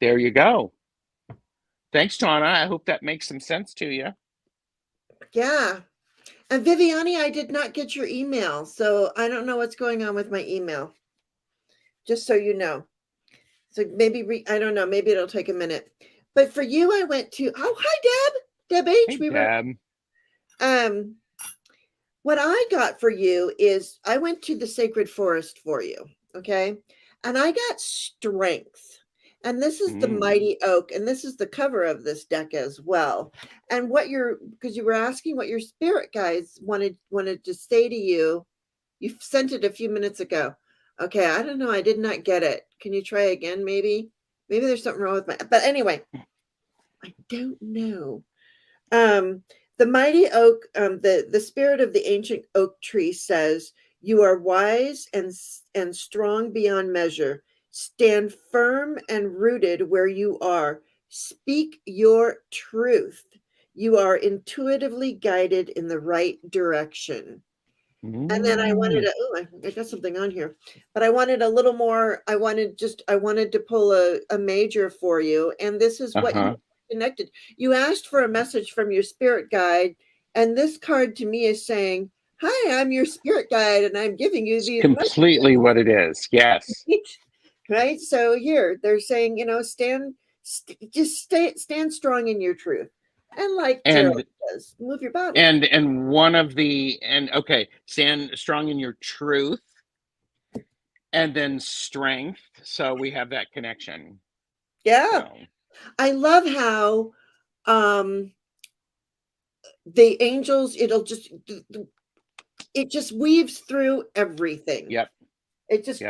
there you go. Thanks, Tana. I hope that makes some sense to you.
Yeah. And Viviani, I did not get your email, so I don't know what's going on with my email. Just so you know. So maybe I don't know, maybe it'll take a minute. But for you, I went to, oh, hi, Deb H.
Hey, Deb.
What I got for you is I went to the sacred forest for you, okay? And I got strength. And this is the mighty oak, and this is the cover of this deck as well. And because you were asking what your spirit guides wanted to say to you, you sent it a few minutes ago. Okay, I don't know. I did not get it. Can you try again? Maybe there's something wrong with but anyway, I don't know. The mighty oak, the spirit of the ancient oak tree says, you are wise and strong beyond measure. Stand firm and rooted where you are. Speak your truth. You are intuitively guided in the right direction. And then I wanted I got something on here, but I wanted a little more. I wanted to pull a major for you. And this is what you connected. You asked for a message from your spirit guide. And this card to me is saying, hi, I'm your spirit guide, and I'm giving you these
completely
messages.
What it is. Yes.
Right. So here they're saying, stand strong in your truth. And like Gerald says, move your body.
And one of the, okay, stand strong in your truth, and then strength. So we have that connection.
Yeah.
So.
I love how the angels, it just weaves through everything.
Yep.
It just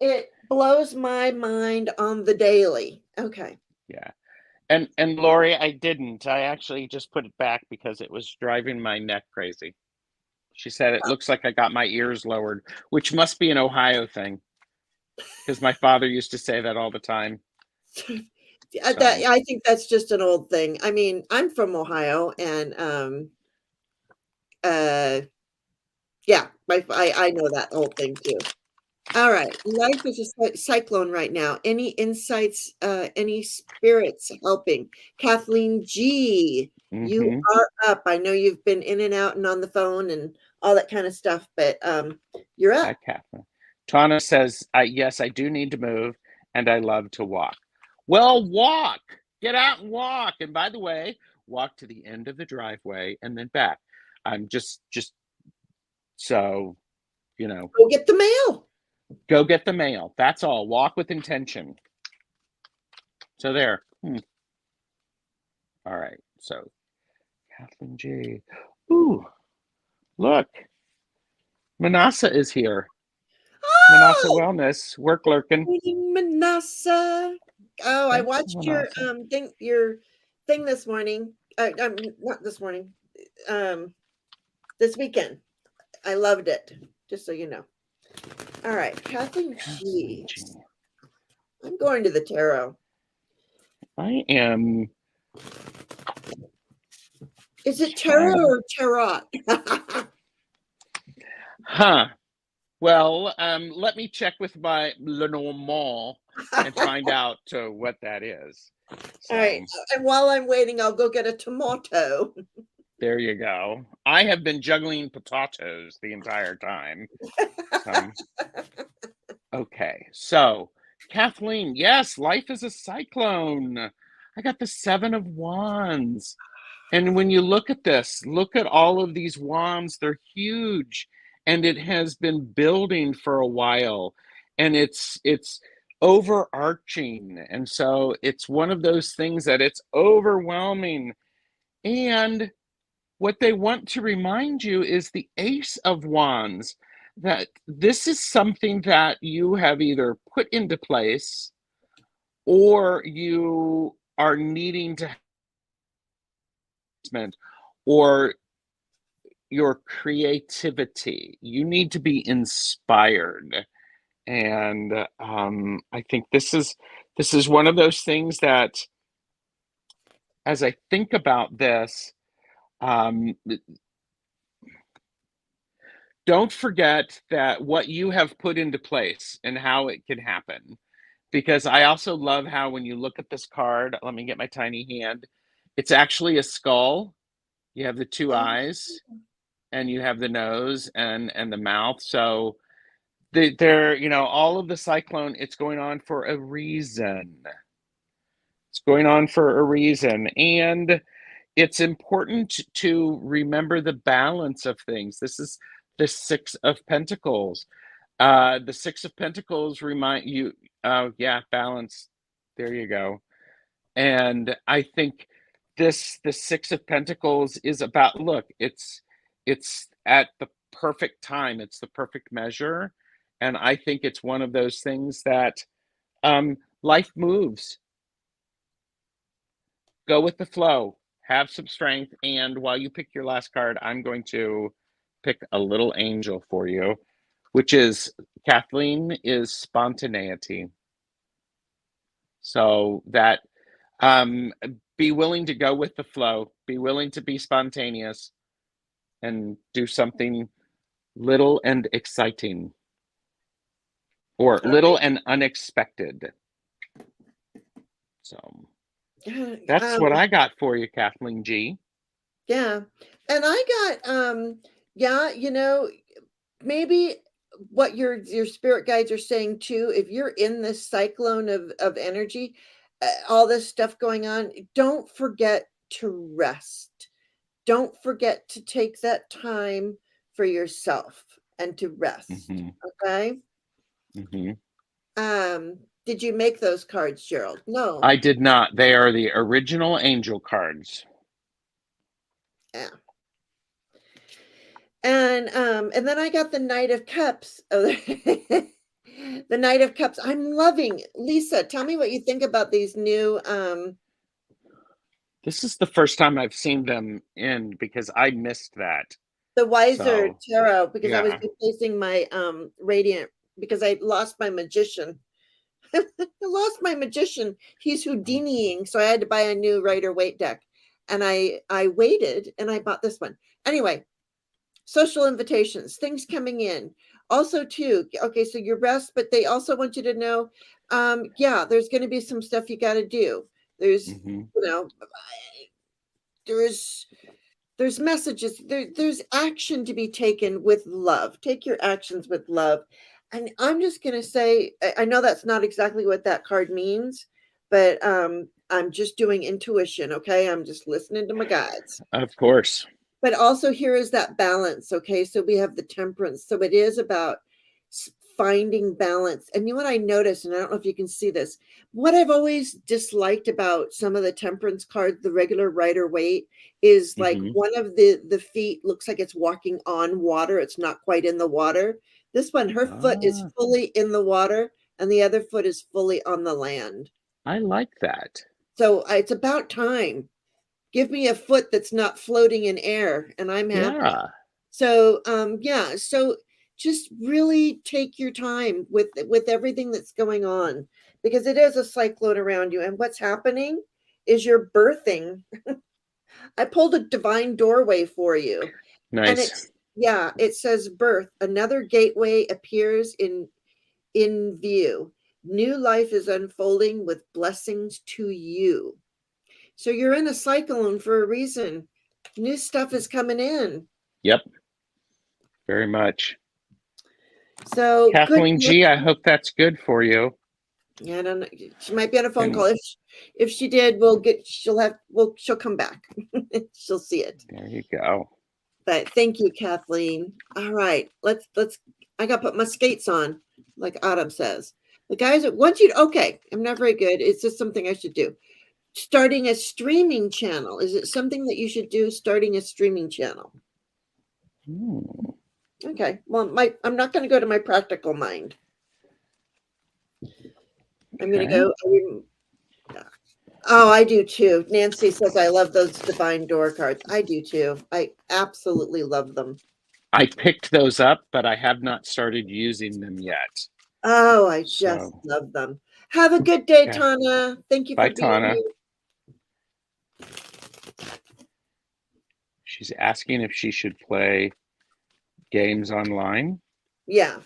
it blows my mind on the daily. Okay.
Yeah. And Lori, I actually just put it back because it was driving my neck crazy. She said it looks like I got my ears lowered, which must be an Ohio thing, because my father used to say that all the time.
I think that's just an old thing. I mean, I'm from Ohio, and yeah, I know that whole thing too. All right, life is a cyclone right now. Any insights? Any spirits helping? Kathleen G, you are up. I know you've been in and out and on the phone and all that kind of stuff, but you're up.
Hi, Catherine. Tana says, yes, I do need to move, and I love to walk. Well, walk. Get out and walk. And by the way, walk to the end of the driveway and then back. I'm just so,
Go get the mail.
Go get the mail. That's all. Walk with intention. So there. All right. So, Kathleen G. Ooh, look. Manasa is here. Manasa Wellness. Work lurking.
Manasa. Oh, I
Thanks,
watched your
Manasa.
thing this morning. Not this morning. This weekend. I loved it. Just so you know. All right, Kathleen G. I'm going to the tarot.
I am.
Is it tarot or tarot?
Huh. Well, let me check with my Lenormand and find out what that is. So,
All right. And while I'm waiting, I'll go get a tomato.
there you go. I have been juggling potatoes the entire time. Okay, so Kathleen, yes, life is a cyclone. I got the 7 of Wands. And when you look at this, look at all of these wands, they're huge. And it has been building for a while. And it's overarching. And so it's one of those things that it's overwhelming. And what they want to remind you is the Ace of Wands, that this is something that you have either put into place or you are needing to or your creativity. You need to be inspired. And I think this is one of those things that, as I think about this, um, don't forget that what you have put into place and how it can happen. Because I also love how when you look at this card, let me get my tiny hand, it's actually a skull. You have the two eyes and you have the nose and the mouth. So they're, all of the cyclone, it's going on for a reason. It's going on for a reason. And it's important to remember the balance of things. This is the Six of Pentacles. The Six of Pentacles remind you, balance. There you go. And I think the Six of Pentacles is about, look, it's at the perfect time. It's the perfect measure. And I think it's one of those things that life moves. Go with the flow, have some strength. And while you pick your last card, I'm going to pick a little angel for you, which is Kathleen, is spontaneity. So that be willing to go with the flow, be willing to be spontaneous and do something little and exciting or little and unexpected. So that's what I got for you, Kathleen G.
Yeah. And I got maybe what your spirit guides are saying too, if you're in this cyclone of energy, all this stuff going on, don't forget to rest. Don't forget to take that time for yourself and to rest. Okay. Did you make those cards, Gerald? No,
I did not. They are the original angel cards.
Yeah. And then I got the Knight of Cups. The Knight of Cups. I'm loving. Lisa, tell me what you think about these new
This is the first time I've seen them in, because I missed that.
The Wiser Tarot, because I was replacing my Radiant, because I lost my Magician. I lost my Magician. He's Houdiniing, so I had to buy a new Rider-Waite deck. And I waited and I bought this one. Anyway, social invitations, things coming in. Also, too, okay, so your rest, but they also want you to know, there's going to be some stuff you got to do. There's, there's messages, there's action to be taken with love. Take your actions with love. And I'm just going to say, I know that's not exactly what that card means, but I'm just doing intuition, okay? I'm just listening to my guides.
Of course.
But also here is that balance, okay? So we have the Temperance. So it is about finding balance. And you know what I noticed, and I don't know if you can see this, what I've always disliked about some of the Temperance cards, the regular Rider-Waite, is like one of the feet looks like it's walking on water. It's not quite in the water. This one, her foot is fully in the water and the other foot is fully on the land.
I like that.
So it's about time. Give me a foot that's not floating in air and I'm happy.
Yeah.
So yeah, so just really take your time with everything that's going on, because it is a cyclone around you, and what's happening is you're birthing. I pulled a divine doorway for you. And
Nice.
it says birth. Another gateway appears in view. New life is unfolding with blessings to you. So you're in a cyclone for a reason. New stuff is coming in.
Yep. Very much.
So
Kathleen G, I hope that's good for you.
Yeah, I don't know. She might be on a phone call. If she did, she'll come back. She'll see it.
There you go.
But thank you, Kathleen. All right, let's. I got to put my skates on, like Autumn says. The guys, okay, I'm not very good. It's just something I should do. Starting a streaming channel. Is it something that you should do? Starting a streaming channel. Okay. Well, I'm not going to go to my practical mind. I'm going to go. Oh, I do too. Nancy says, I love those divine door cards. I do too. I absolutely love them.
I picked those up, but I have not started using them yet.
Oh, I just love them. Have a good day, Tana. Thank you for being
Tana.
here.
She's asking if she should play games online.
Yeah.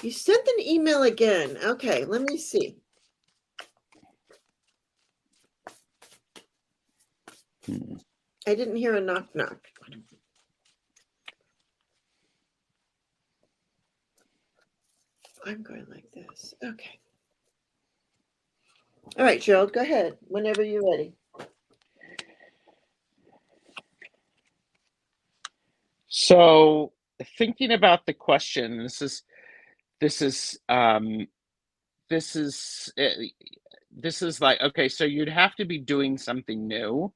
You sent an email again. Okay, let me see. I didn't hear a knock knock. I'm going like this. Okay. All right, Gerald, go ahead whenever you're ready.
So, thinking about the question, this is like, okay, so you'd have to be doing something new,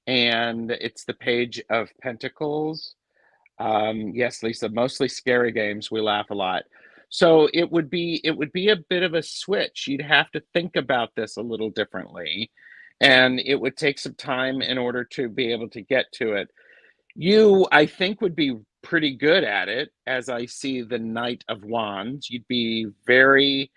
and it's the Page of Pentacles. Yes, Lisa, mostly scary games. We laugh a lot. So it would be a bit of a switch. You'd have to think about this a little differently, and it would take some time in order to be able to get to it. You, I think, would be pretty good at it, as I see the Knight of Wands. You'd be very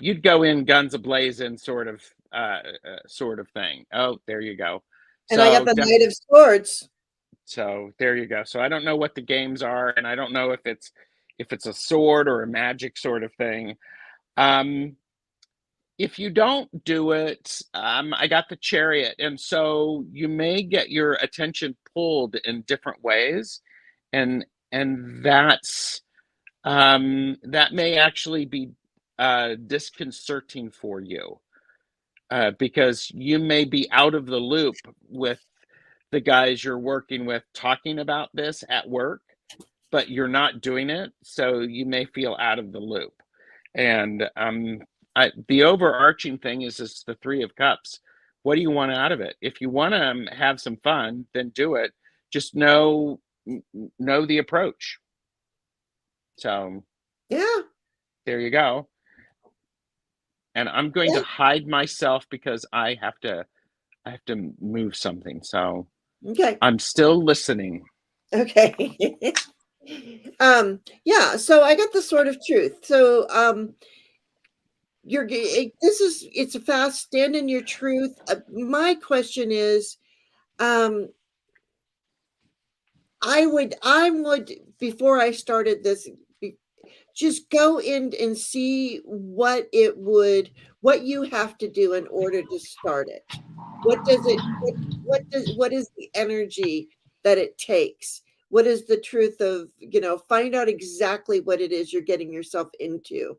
you'd go in guns a-blazing sort of thing. Oh, there you go.
And I got the Knight of Swords.
So there you go. So I don't know what the games are, and I don't know if it's a sword or a magic sort of thing. If you don't do it, I got the Chariot, and so you may get your attention pulled in different ways, and that's that may actually be disconcerting for you, because you may be out of the loop with the guys you're working with talking about this at work, but you're not doing it, so you may feel out of the loop. And the overarching thing is the Three of Cups. What do you want out of it? If you want to have some fun, then do it. Just know the approach. So
yeah,
there you go. And I'm going to hide myself because I have to move something. So
okay,
I'm still listening.
Okay. Yeah, so I got the Sword of Truth. So it's a fast stand in your truth. My question is, I would before I started this, just go in and see what you have to do in order to start it. What is the energy that it takes? What is the truth of, find out exactly what it is you're getting yourself into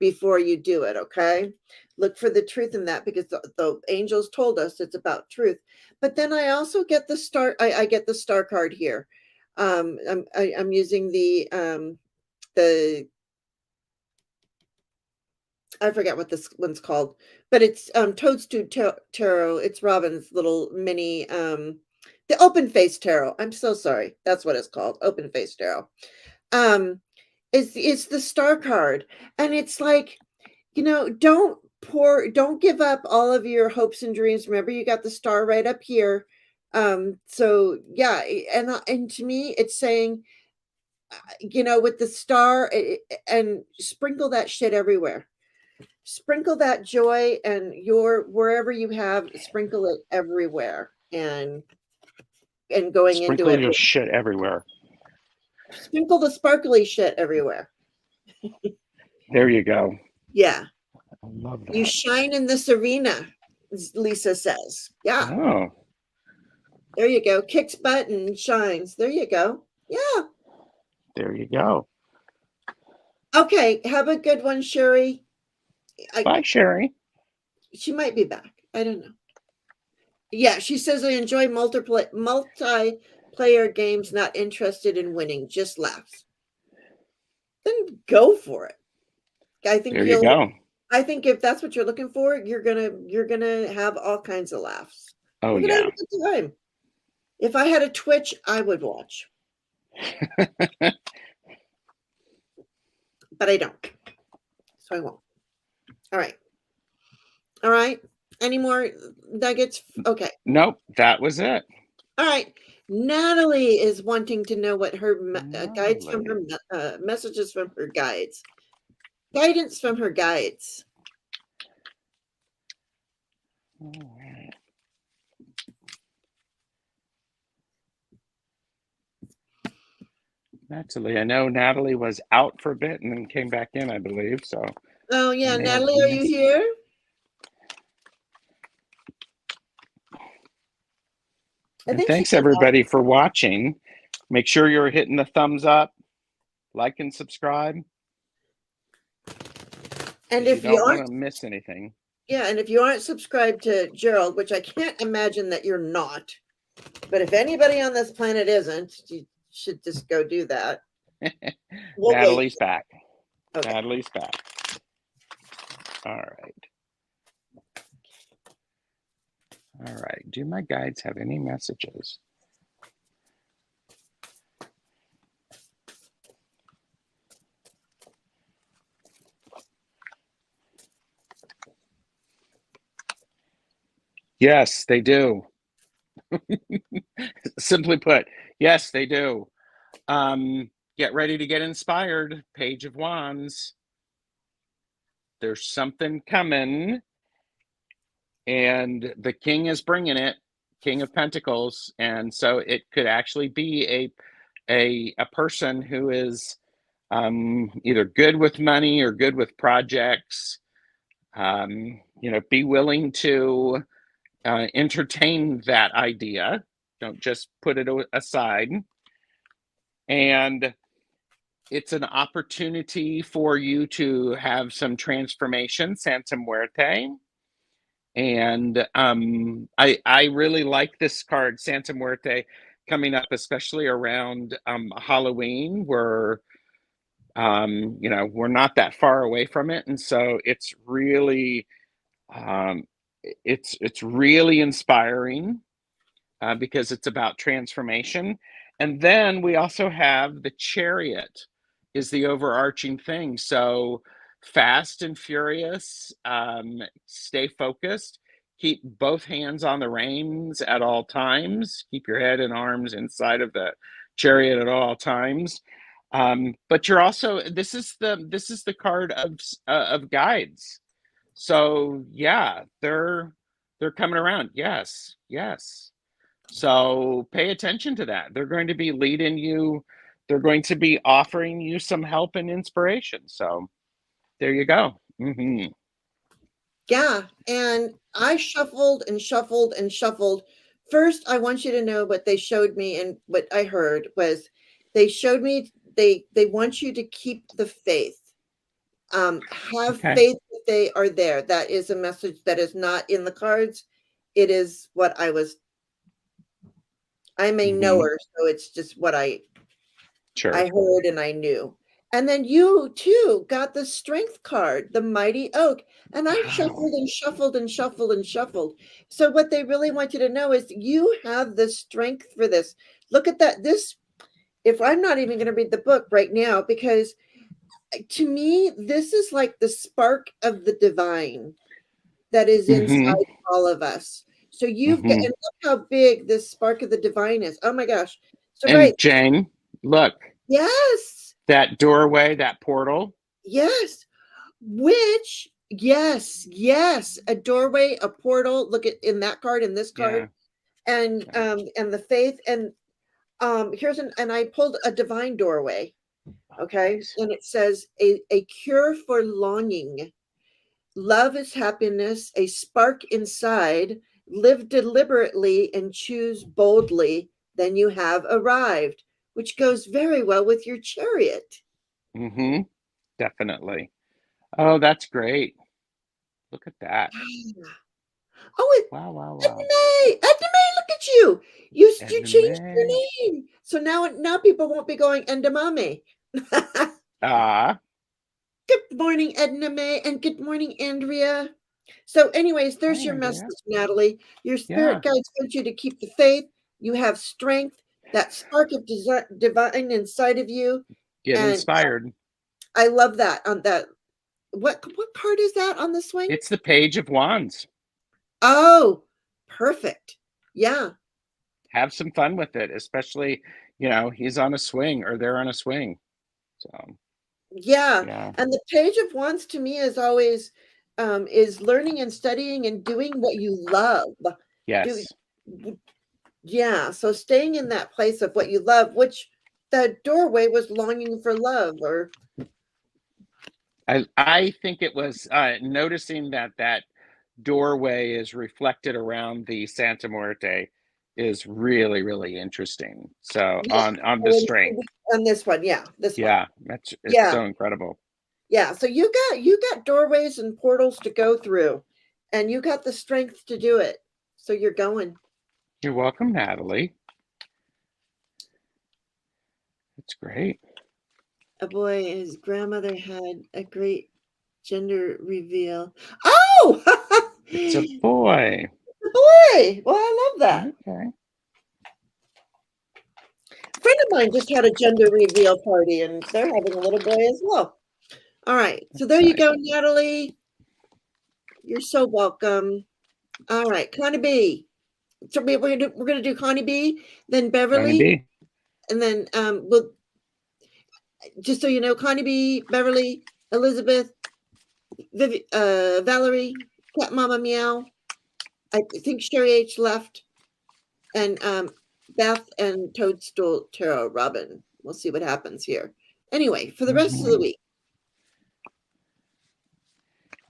before you do it. Okay. Look for the truth in that, because the angels told us it's about truth. But then I also get the star. I get the star card here. I'm using the I forget what this one's called, but it's Toadstool Tarot. It's Robin's little mini The open face tarot. I'm so sorry. That's what it's called. Open face tarot. It's the star card. And it's like, don't give up all of your hopes and dreams. Remember, you got the star right up here. So yeah, and to me, it's saying, with the star, and sprinkle that shit everywhere. Sprinkle that joy and wherever you have, sprinkle it everywhere, and going into
Sprinkle
it,
your shit everywhere.
sprinkle the sparkly shit everywhere.
There you go.
Yeah.
I love that.
You shine in this arena, Lisa says. Yeah.
Oh.
There you go. Kicks butt and shines. There you go. Yeah.
There you go.
Okay. Have a good one, Sherry.
Bye, Sherry.
She might be back. I don't know. Yeah, she says I enjoy multiplayer games, not interested in winning, just laughs. Then go for it. I think
there you go.
I think if that's what you're looking for, you're gonna have all kinds of laughs.
Oh,
You're gonna
yeah.
have a good time. If I had a Twitch, I would watch. But I don't. So I won't. All right. All right. Any more nuggets? Okay.
Nope, that was it.
All right. Natalie is wanting to know what her guides from her messages from her guides. Guidance from her guides.
All right. Natalie, I know Natalie was out for a bit and then came back in, I believe. So.
Oh yeah, Natalie, are you here?
And thanks everybody for watching. Make sure you're hitting the thumbs up, like and subscribe.
And if
you don't want to miss anything.
Yeah, and if you aren't subscribed to Gerald, which I can't imagine that you're not, but if anybody on this planet isn't, you should just go do that.
Natalie's back. Okay. Natalie's back. All right. All right. Do my guides have any messages? Yes, they do. Simply put, yes, they do. Get ready to get inspired. Page of Wands. There's something coming. And the king is bringing it, King of Pentacles. And so it could actually be a person who is either good with money or good with projects. Be willing to entertain that idea. Don't just put it aside. And it's an opportunity for you to have some transformation, Santa Muerte. And I really like this card, Santa Muerte, coming up, especially around Halloween, where we're not that far away from it, and so it's really it's really inspiring because it's about transformation. And then we also have the Chariot is the overarching thing. So fast and furious, stay focused, keep both hands on the reins at all times, keep your head and arms inside of the chariot at all times. But you're also, this is the card of guides. So yeah, they're coming around. Yes. So pay attention to that. They're going to be leading you. They're going to be offering you some help and inspiration. So there you go. Mm-hmm.
Yeah. And I shuffled and shuffled and shuffled. First, I want you to know what they showed me, and what I heard was they showed me they want you to keep the faith. Have faith that they are there. That is a message that is not in the cards. It is what I'm a knower, so it's just what I heard and I knew. And then you too got the strength card, the mighty oak. And I
Wow.
shuffled and shuffled and shuffled and shuffled. So what they really want you to know is you have the strength for this. Look at that. This, if I'm not even going to read the book right now, because to me, this is like the spark of the divine that is inside all of us. So you've got, and look how big this spark of the divine is. Oh my gosh. So
And
right.
Jane, look.
Yes.
That doorway, that portal.
Yes. Yes, a doorway, a portal. Look at in that card, in this card, and the faith, and here's and I pulled a divine doorway, okay, and it says a cure for longing. Love is happiness, a spark inside. Live deliberately and choose boldly. Then you have arrived, which goes very well with your chariot.
Definitely. Oh, that's great. Look at that.
Oh,
Wow.
Edna May, look at you. You changed your name. So now people won't be going Endamame. Good morning, Edna May, and good morning, Andrea. So anyways, there's
Hi,
your
Andrea.
message, Natalie. Your spirit guides want you to keep the faith. You have strength, that spark of divine inside of you.
Get inspired.
I love that. On that, what card is that on the swing?
It's the Page of Wands.
Oh, perfect. Yeah.
Have some fun with it, especially, he's on a swing or they're on a swing. So
yeah. And the Page of Wands to me is always is learning and studying and doing what you love.
Yes.
Yeah. So staying in that place of what you love, which the doorway was longing for love, or
I think it was noticing that doorway is reflected around the Santa Muerte is really, really interesting. So on the strength.
On this one, this one.
It's so incredible.
Yeah, so you got doorways and portals to go through, and you got the strength to do it. So you're going.
You're welcome, Natalie. That's great.
A boy, his grandmother had a great gender reveal. Oh!
It's a boy.
It's a boy. Well, I love that.
Okay.
A friend of mine just had a gender reveal party, and they're having a little boy as well. All right. So there you go, Natalie. You're so welcome. All right, Connie B. So we're gonna do Connie B, then Beverly,
Connie B.
and then we'll just so you know, Connie B, Beverly, Elizabeth, Valerie, Cat Mama Meow. I think Sherry H left, and Beth and Toadstool Tarot Robin. We'll see what happens here. Anyway, for the rest of the week.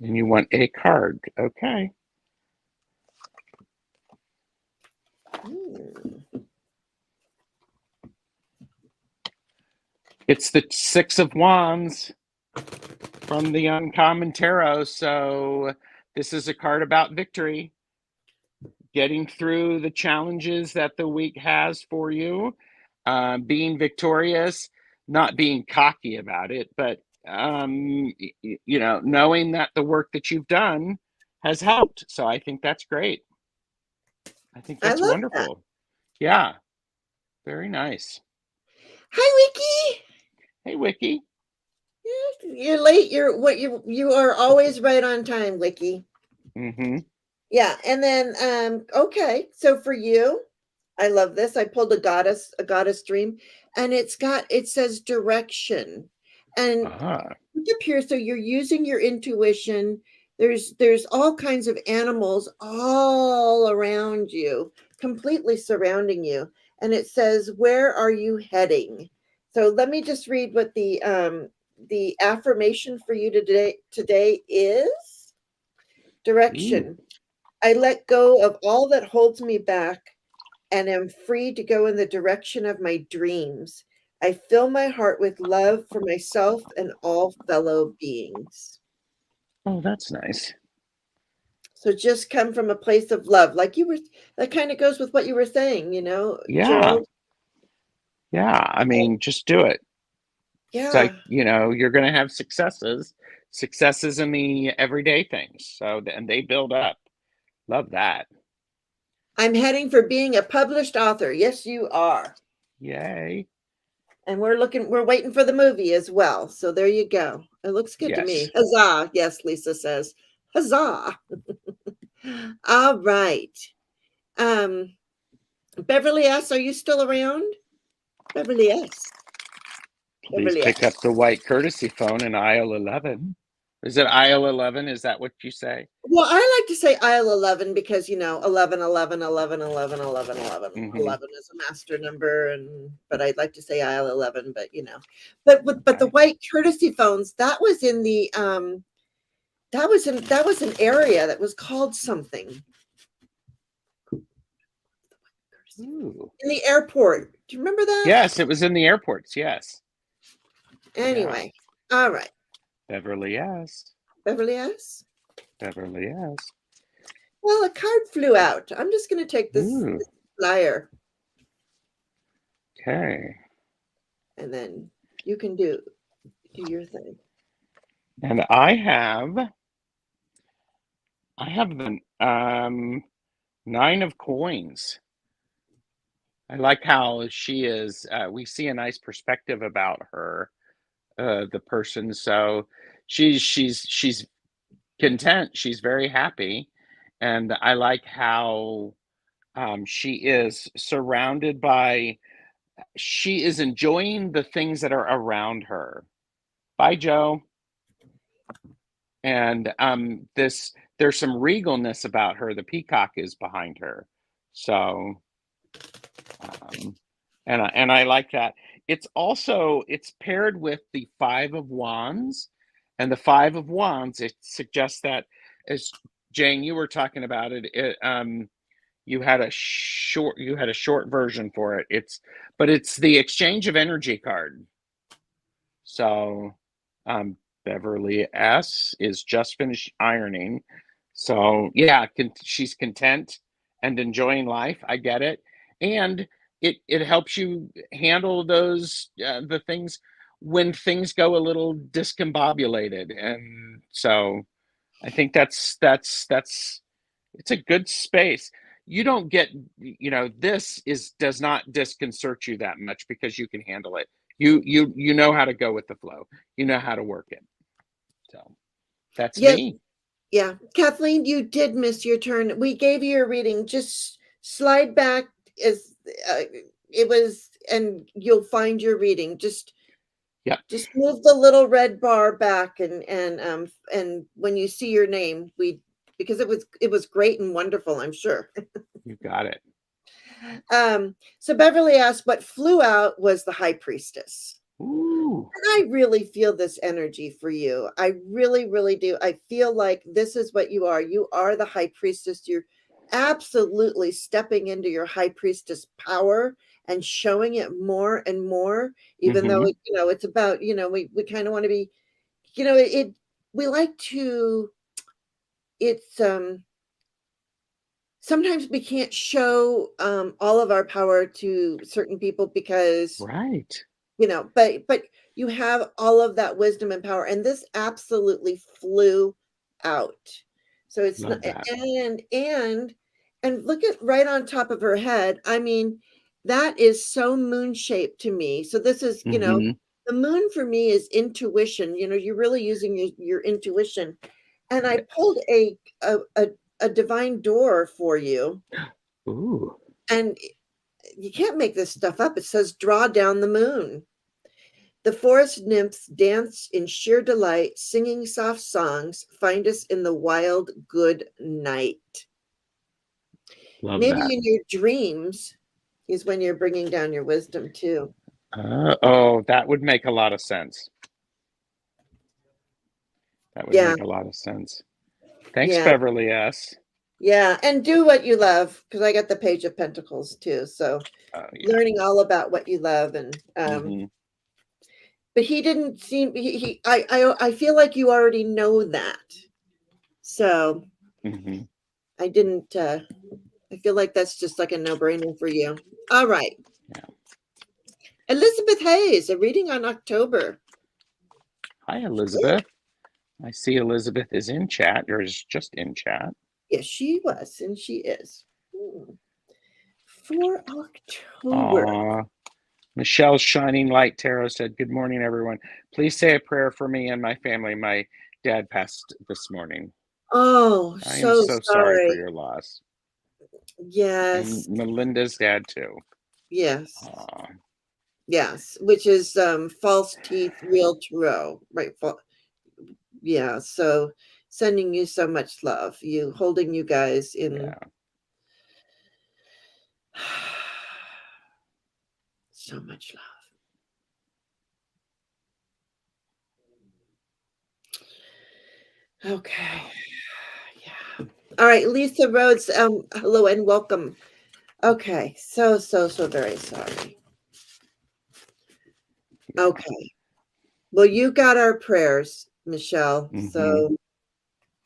And you want a card. Okay. It's the Six of Wands from the Uncommon Tarot. So this is a card about victory. Getting through the challenges that the week has for you. Being victorious, not being cocky about it, but knowing that the work that you've done has helped. So I think that's great. I think that's wonderful. That. Yeah. Very nice.
Hi, Wiki.
Hey, Wiki.
You're late. You are always right on time, Wiki. Yeah. And then okay. So for you, I love this. I pulled a goddess dream, and it says direction. And look up here. So you're using your intuition. There's all kinds of animals all around you, completely surrounding you. And it says, where are you heading? So let me just read what the affirmation for you today is. Direction. I let go of all that holds me back and am free to go in the direction of my dreams. I fill my heart with love for myself and all fellow beings.
Oh, that's nice.
So just come from a place of love. Like that kind of goes with what you were saying,
Yeah.
Gerald.
Yeah. I mean, just do it. It's like,
Yeah.
you're going to have successes in the everyday things. So, and they build up. Love that.
I'm heading for being a published author. Yes, you are.
Yay.
And we're waiting for the movie as well. So there you go. It looks good to me.
Yes.
Huzzah. Yes, Lisa says. Huzzah. All right. Beverly S., are you still around? Beverly S.
Please pick up the white courtesy phone in aisle 11. Is it aisle 11? Is that what you say?
Well, I like to say aisle 11 because, 11, 11, 11, 11, 11, 11.
Mm-hmm.
11 is a master number, but I'd like to say aisle 11, but the white courtesy phones, that was in the, that was an area that was called something.
Ooh.
In the airport. Do you remember that?
Yes, it was in the airports. Yes.
Anyway. Yeah. All right.
Beverly S.
Beverly S.
Beverly S.
Well, a card flew out. I'm just going to take this flyer.
Okay.
And then you can do your thing.
And I have the 9 of coins. I like how she is. We see a nice perspective about her, the person. So she's content. She's very happy, and I like how she is surrounded by. She is enjoying the things that are around her. Bye, Joe. And there's some regalness about her. The peacock is behind her. So and I like that. It's paired with the 5 of wands, and the 5 of wands, it suggests that, as Jane, you were talking about you had a short version for it. It's the exchange of energy card. So Beverly S. is just finished ironing. So yeah, she's content and enjoying life. I get it. And it helps you handle those the things when things go a little discombobulated. And so I think that's it's a good space. You don't get, this does not disconcert you that much because you can handle it. You know how to go with the flow. You know how to work it. So that's me.
Yeah. Kathleen, you did miss your turn. We gave you your reading. Just slide back as it was, and you'll find your reading. Just move the little red bar back, and when you see your name, because it was great and wonderful, I'm sure.
You got it.
So Beverly asked, what flew out was the High Priestess.
Ooh.
And I really feel this energy for you. I really, really do. I feel like this is what you are. You are the High Priestess. You're absolutely stepping into your High Priestess power and showing it more and more, even though it's about, we kind of want to be, we like to, it's sometimes we can't show all of our power to certain people because but you have all of that wisdom and power, and this absolutely flew out. So it's not, and look at right on top of her head. I mean, that is so moon shaped to me. So this is, the moon for me is intuition. You're really using your intuition. And I pulled a divine door for you.
Ooh.
And you can't make this stuff up. It says, draw down the moon. The forest nymphs dance in sheer delight, singing soft songs. Find us in the wild, good night. Maybe in your dreams is when you're bringing down your wisdom too.
That would make a lot of sense. That would make a lot of sense. Thanks, Beverly S.
Yeah, and do what you love, because I got the Page of Pentacles too. So learning all about what you love, and but he didn't seem I feel like you already know that. So I didn't I feel like that's just like a no-brainer for you. All right.
Yeah.
Elizabeth Hayes, a reading on October.
Hi, Elizabeth. I see Elizabeth is in chat, or is just in chat.
Yes, she was, and she is. For October.
Michelle's Shining Light Tarot said, "Good morning, everyone. Please say a prayer for me and my family. My dad passed this morning.
Oh,
I am
so
so sorry for
sorry.
your loss."
Yes.
And Melinda's dad, too.
Yes. Yes, which is false teeth, real tarot, right? Yeah, so sending you so much love, holding you guys in so much love. Okay. Yeah. All right, Lisa Rhodes, hello and welcome. Okay, so very sorry. Okay. Well, you got our prayers, Michelle. So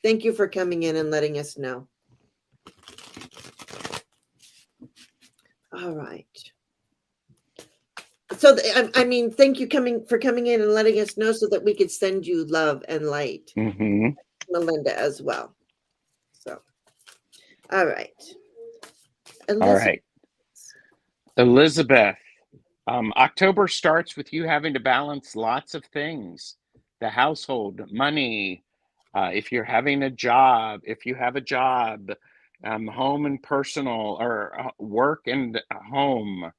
thank you for coming in and letting us know. All right. So, I mean, thank you for coming in and letting us know so that we could send you love and light, Melinda, as well. So, all right.
All right. Elizabeth, October starts with you having to balance lots of things. The household, money, if you're having a job, if you have a job, home and personal, or work and home.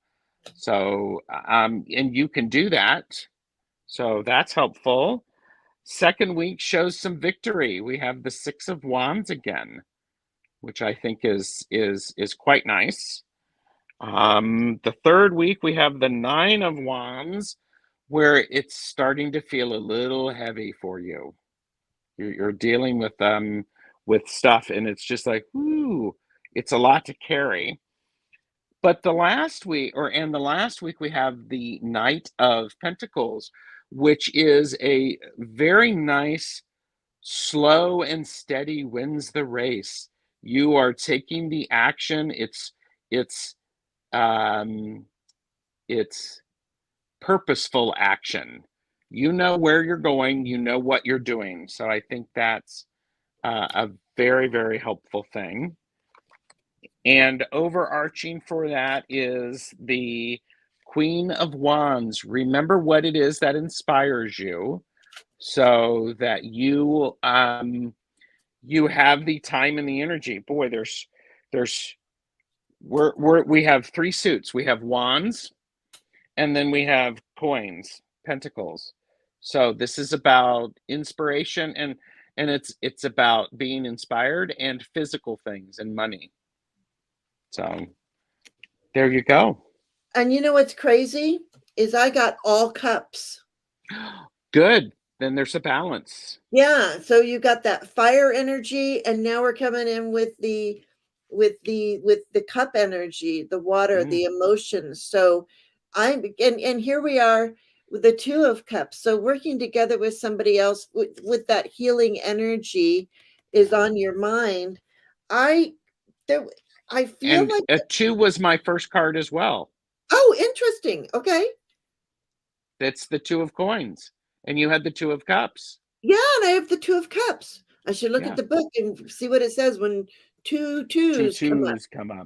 So, and you can do that. So that's helpful. Second week shows some victory. We have the Six of Wands again, which I think is quite nice. The third week we have the Nine of Wands, where it's starting to feel a little heavy for you. You're dealing with stuff, and it's just like, ooh, it's a lot to carry. But the last week we have the Knight of Pentacles, which is a very nice, slow and steady wins the race. You are taking the action. It's purposeful action. You know where you're going, you know what you're doing. So I think that's a very, very helpful thing. And overarching for that is the Queen of Wands. Remember what it is that inspires you, so that you have the time and the energy. Boy, we have three suits. We have wands, and then we have coins, pentacles. So this is about inspiration, and it's about being inspired, and physical things and money. So there you go.
And you know what's crazy is I got all cups.
Good. Then there's a balance.
Yeah, so you got that fire energy, and now we're coming in with the cup energy, the water, the emotions. So and here we are with the Two of Cups. So working together with somebody else with that healing energy is on your mind. I feel
And
like
a two was my first card as well.
Oh, interesting. Okay.
That's the Two of Coins. And you had the Two of Cups.
Yeah, and I have the Two of Cups. I should look at the book and see what it says when two twos come up.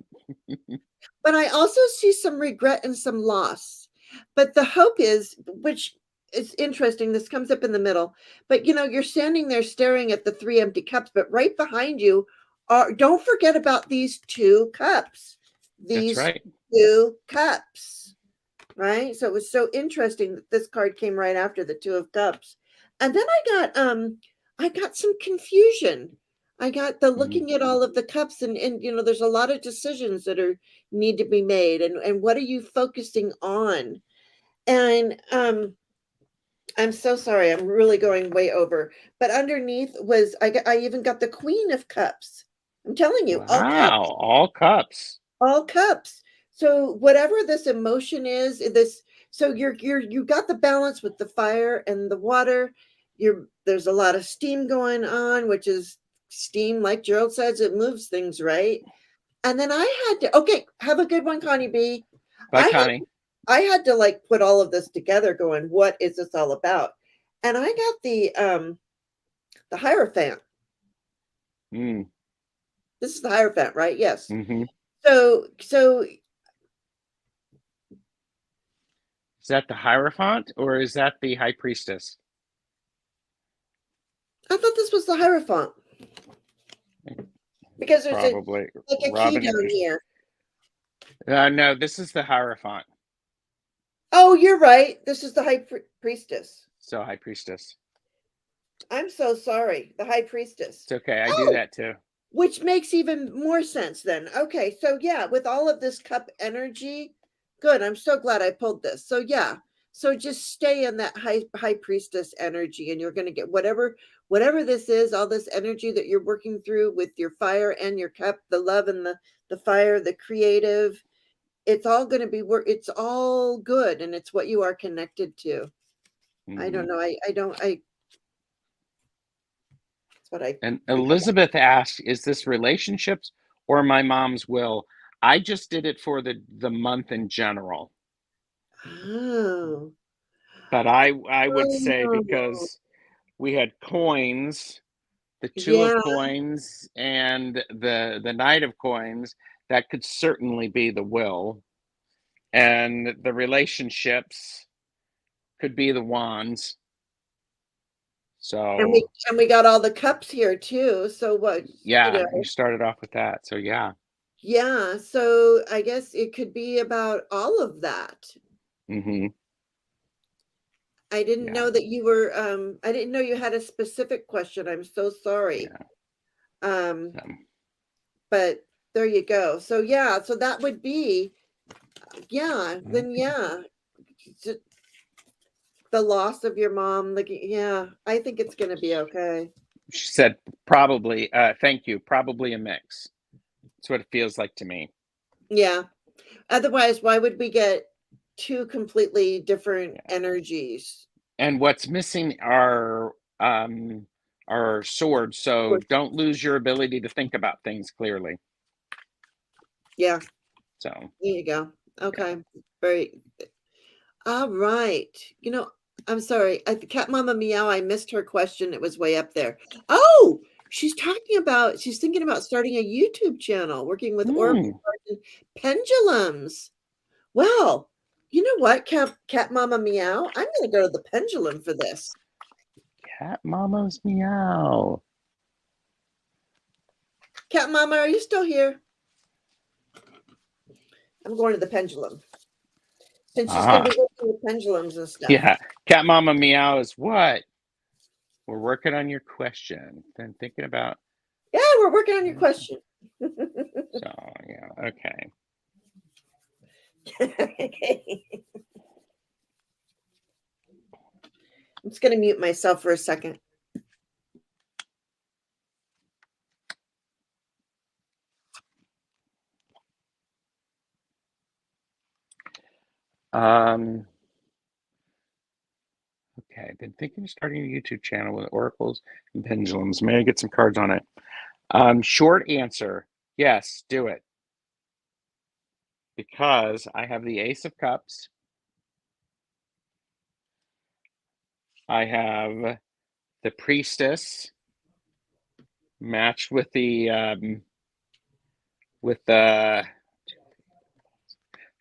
But I also see some regret and some loss. But the hope is, which is interesting, this comes up in the middle. But you're standing there staring at the three empty cups, but right behind you don't forget about these two cups. These
That's right.
Two cups. Right? So it was so interesting that this card came right after the Two of Cups. And then I got some confusion. I got the looking at all of the cups, and there's a lot of decisions that need to be made, and what are you focusing on? And I'm so sorry, I'm really going way over. But underneath was I even got the Queen of Cups. I'm telling you, all cups.
All cups.
All cups. So whatever this emotion is, so you got the balance with the fire and the water. There's a lot of steam going on, which is steam, like Gerald says, it moves things, right? And then I had to have a good one, Connie B.
Bye, Connie.
I had to put all of this together going, what is this all about? And I got the Hierophant.
Mm.
This is the Hierophant, right? Yes.
Mm-hmm.
So
Is that the Hierophant or is that the High Priestess?
I thought this was the Hierophant because there's
Probably.
a key
Robin,
down here.
no, this is the Hierophant.
Oh, you're right. This is the High Priestess.
So High Priestess.
I'm so sorry. The High Priestess.
It's okay. I do that too.
Which makes even more sense then. Okay, so yeah, with all of this cup energy, good. I'm so glad I pulled this. So yeah, so just stay in that high priestess energy, and you're going to get whatever this is, all this energy that you're working through with your fire and your cup, the love and the fire, the creative. It's all going to be work. It's all good, and it's what you are connected to.
Mm-hmm.
I don't know. I don't. That's what I.
And Elizabeth asked, "Is this relationships or my mom's will?" I just did it for the month in general.
Oh.
But I would say
Oh.
because we had coins, the Two
Yeah.
of Coins and the Knight of Coins, that could certainly be the will. And the relationships could be the wands.
And
So
we got all the cups here too. So what,
yeah, you started off with that. So yeah.
yeah. So I guess it could be about all of that.
Mm-hmm.
I didn't
Yeah.
know that you were I didn't know you had a specific question. I'm so sorry.
Yeah.
Um, but there you go. So yeah, so that would be then the loss of your mom, like yeah, I think it's gonna be okay.
She said probably, thank you, probably a mix. That's what it feels like to me.
Yeah. Otherwise, why would we get two completely different
Yeah.
energies?
And what's missing are swords, so don't lose your ability to think about things clearly.
Yeah.
So
There you go. Okay. Very all right. I'm sorry. Cat Mama Meow, I missed her question. It was way up there. Oh, she's thinking about starting a YouTube channel, working with oracle cards and pendulums. Well, you know what, Cat Mama Meow? I'm gonna go to the pendulum for this.
Cat Mama's Meow.
Cat Mama, are you still here? I'm going to the pendulum. Since she's going to be working with pendulums and stuff.
Yeah. Cat Mama Meow is what? We're working on your question. Then thinking about.
Yeah, we're working on your question.
So, yeah. Okay.
I'm just going to mute myself for a second.
Okay, I've been thinking of starting a YouTube channel with oracles and pendulums. May I get some cards on it? Short answer, yes, do it. Because I have the Ace of Cups. I have the Priestess matched with the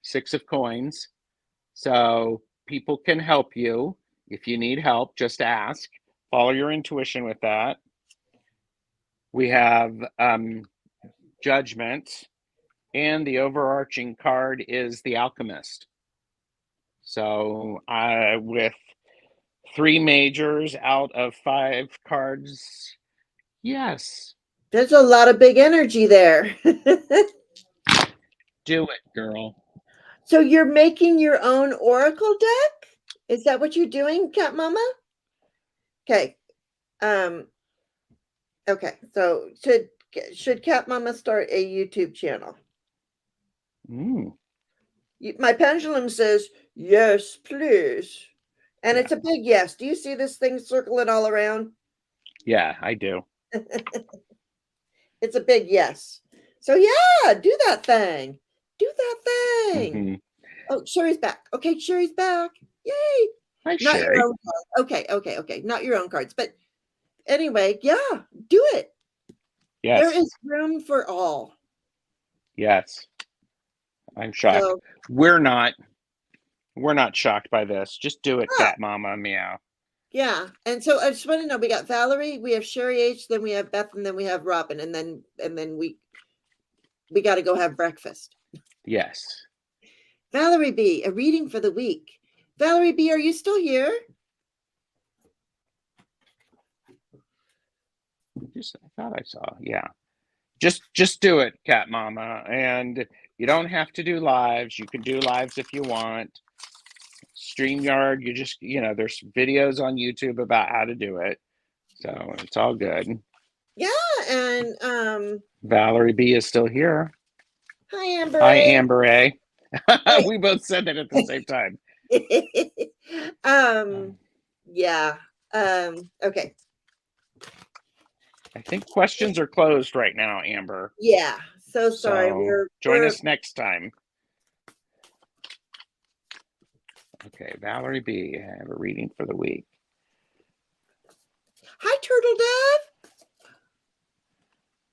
Six of Coins. So people can help you. If you need help, just ask. Follow your intuition with that. We have Judgment, and the overarching card is the Alchemist. So with 3 majors out of 5 cards, yes.
There's a lot of big energy there.
Do it, girl.
So you're making your own oracle deck? Is that what you're doing, Cat Mama? Okay. Okay. So should Cat Mama start a YouTube channel? My pendulum says yes, please. And it's a big yes. Do you see this thing circling all around?
Yeah, I do.
It's a big yes. So yeah, do that thing. Do that thing. Oh, Sherry's back. Okay, Sherry's back. Yay.
Hi,
Not your
Sherry.
own cards. Okay. Not your own cards. But anyway, yeah, do it. There
Yes.
is room for all.
Yes. I'm shocked.
So,
We're not. We're not shocked by this. Just do it,
yeah,
cat mama, meow.
yeah. And so I just want to know, we got Valerie, we have Sherry H, then we have Beth, and then we have Robin, and then we got to go have breakfast.
Yes.
Valerie B, a reading for the week. Valerie B, are you still here?
I thought I saw. Yeah. Just do it, cat mama. And you don't have to do lives. You can do lives if you want. StreamYard, there's videos on YouTube about how to do it. So it's all good.
Yeah, and
Valerie B is still here.
hi Amber
Hi,
A.
Amber A.
Hey.
We both said it at the same time.
Yeah. Okay.
I think questions are closed right now, Amber.
Yeah. So sorry.
So join us next time. Okay, Valerie B, I have a reading for the week.
Hi, Turtle Dove.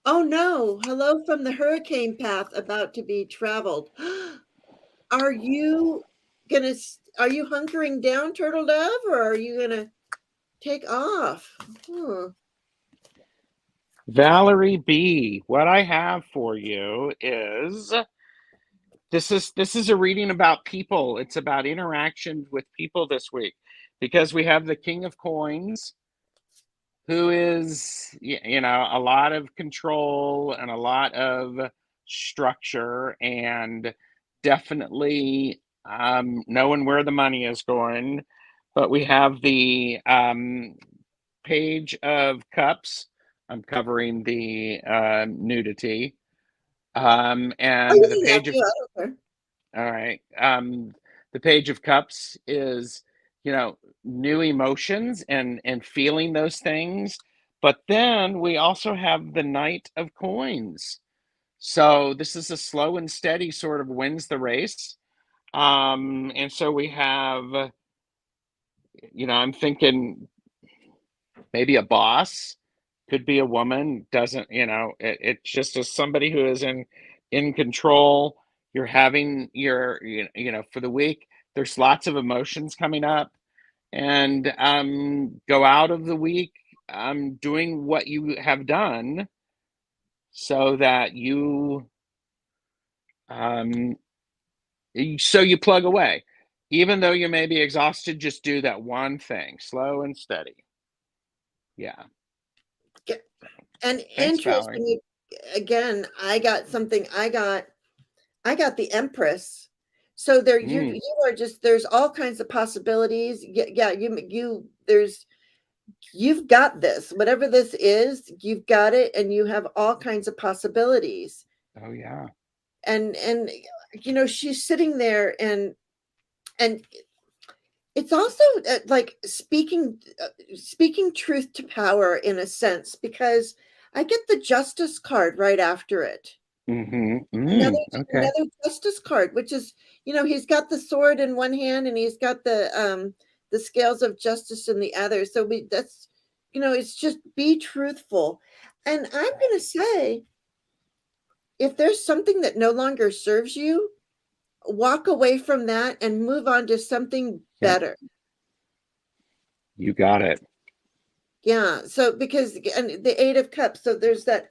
Oh no. Hello from the hurricane path about to be traveled. Are you hunkering down, Turtle Dove, or are you gonna take off?
Valerie B, what I have for you is this is a reading about people. It's about interactions with people this week, because we have the King of Coins, who is a lot of control and a lot of structure, and definitely knowing where the money is going. But we have the Page of Cups. I'm covering the nudity. And the
Yeah,
Page of all right. The Page of Cups is, new emotions and feeling those things. But then we also have the Knight of Coins. So this is a slow and steady sort of wins the race. And so we have, I'm thinking maybe a boss, could be a woman, doesn't, it's just as somebody who is in control. You're having your, for the week, there's lots of emotions coming up, and go out of the week doing what you have done, so that um so you plug away. Even though you may be exhausted, just do that one thing, slow and steady. Yeah.
And
Thanks, Valerie.
interestingly, again, I got the Empress. So there, you are just, there's all kinds of possibilities. Yeah, you've got this, whatever this is, you've got it, and you have all kinds of possibilities.
Oh yeah.
And she's sitting there, and it's also like speaking truth to power in a sense, because I get the Justice card right after it.
Okay.
Another Justice card, which is, he's got the sword in one hand and he's got the scales of justice in the other. So it's just be truthful. And I'm going to say, if there's something that no longer serves you, walk away from that and move on to something better.
You got it.
Yeah. So because, and the Eight of Cups, so there's that,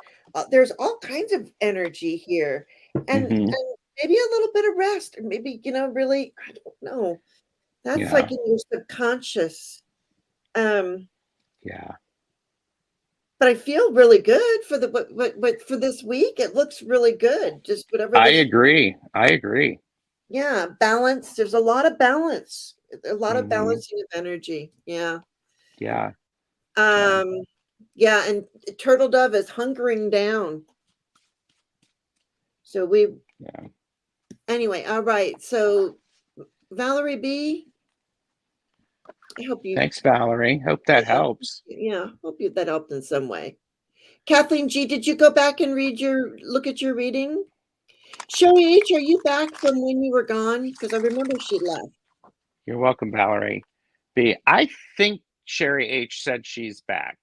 there's all kinds of energy here, and maybe a little bit of rest, or maybe, really, I don't know. That's like in your subconscious.
Yeah.
But I feel really good for what for this week. It looks really good. Just whatever.
I agree.
Yeah, balance. There's a lot of balance. A lot of balancing of energy. Yeah.
Yeah.
Yeah, and Turtle Dove is hunkering down. So anyway, all right. So Valerie B, I hope you.
Thanks, Valerie. Hope that helps.
Yeah, hope you that helped in some way. Kathleen G, did you go back and look at your reading? Sherry H, are you back from when you were gone? Because I remember she left.
You're welcome, Valerie. be. I think Sherry H said she's back.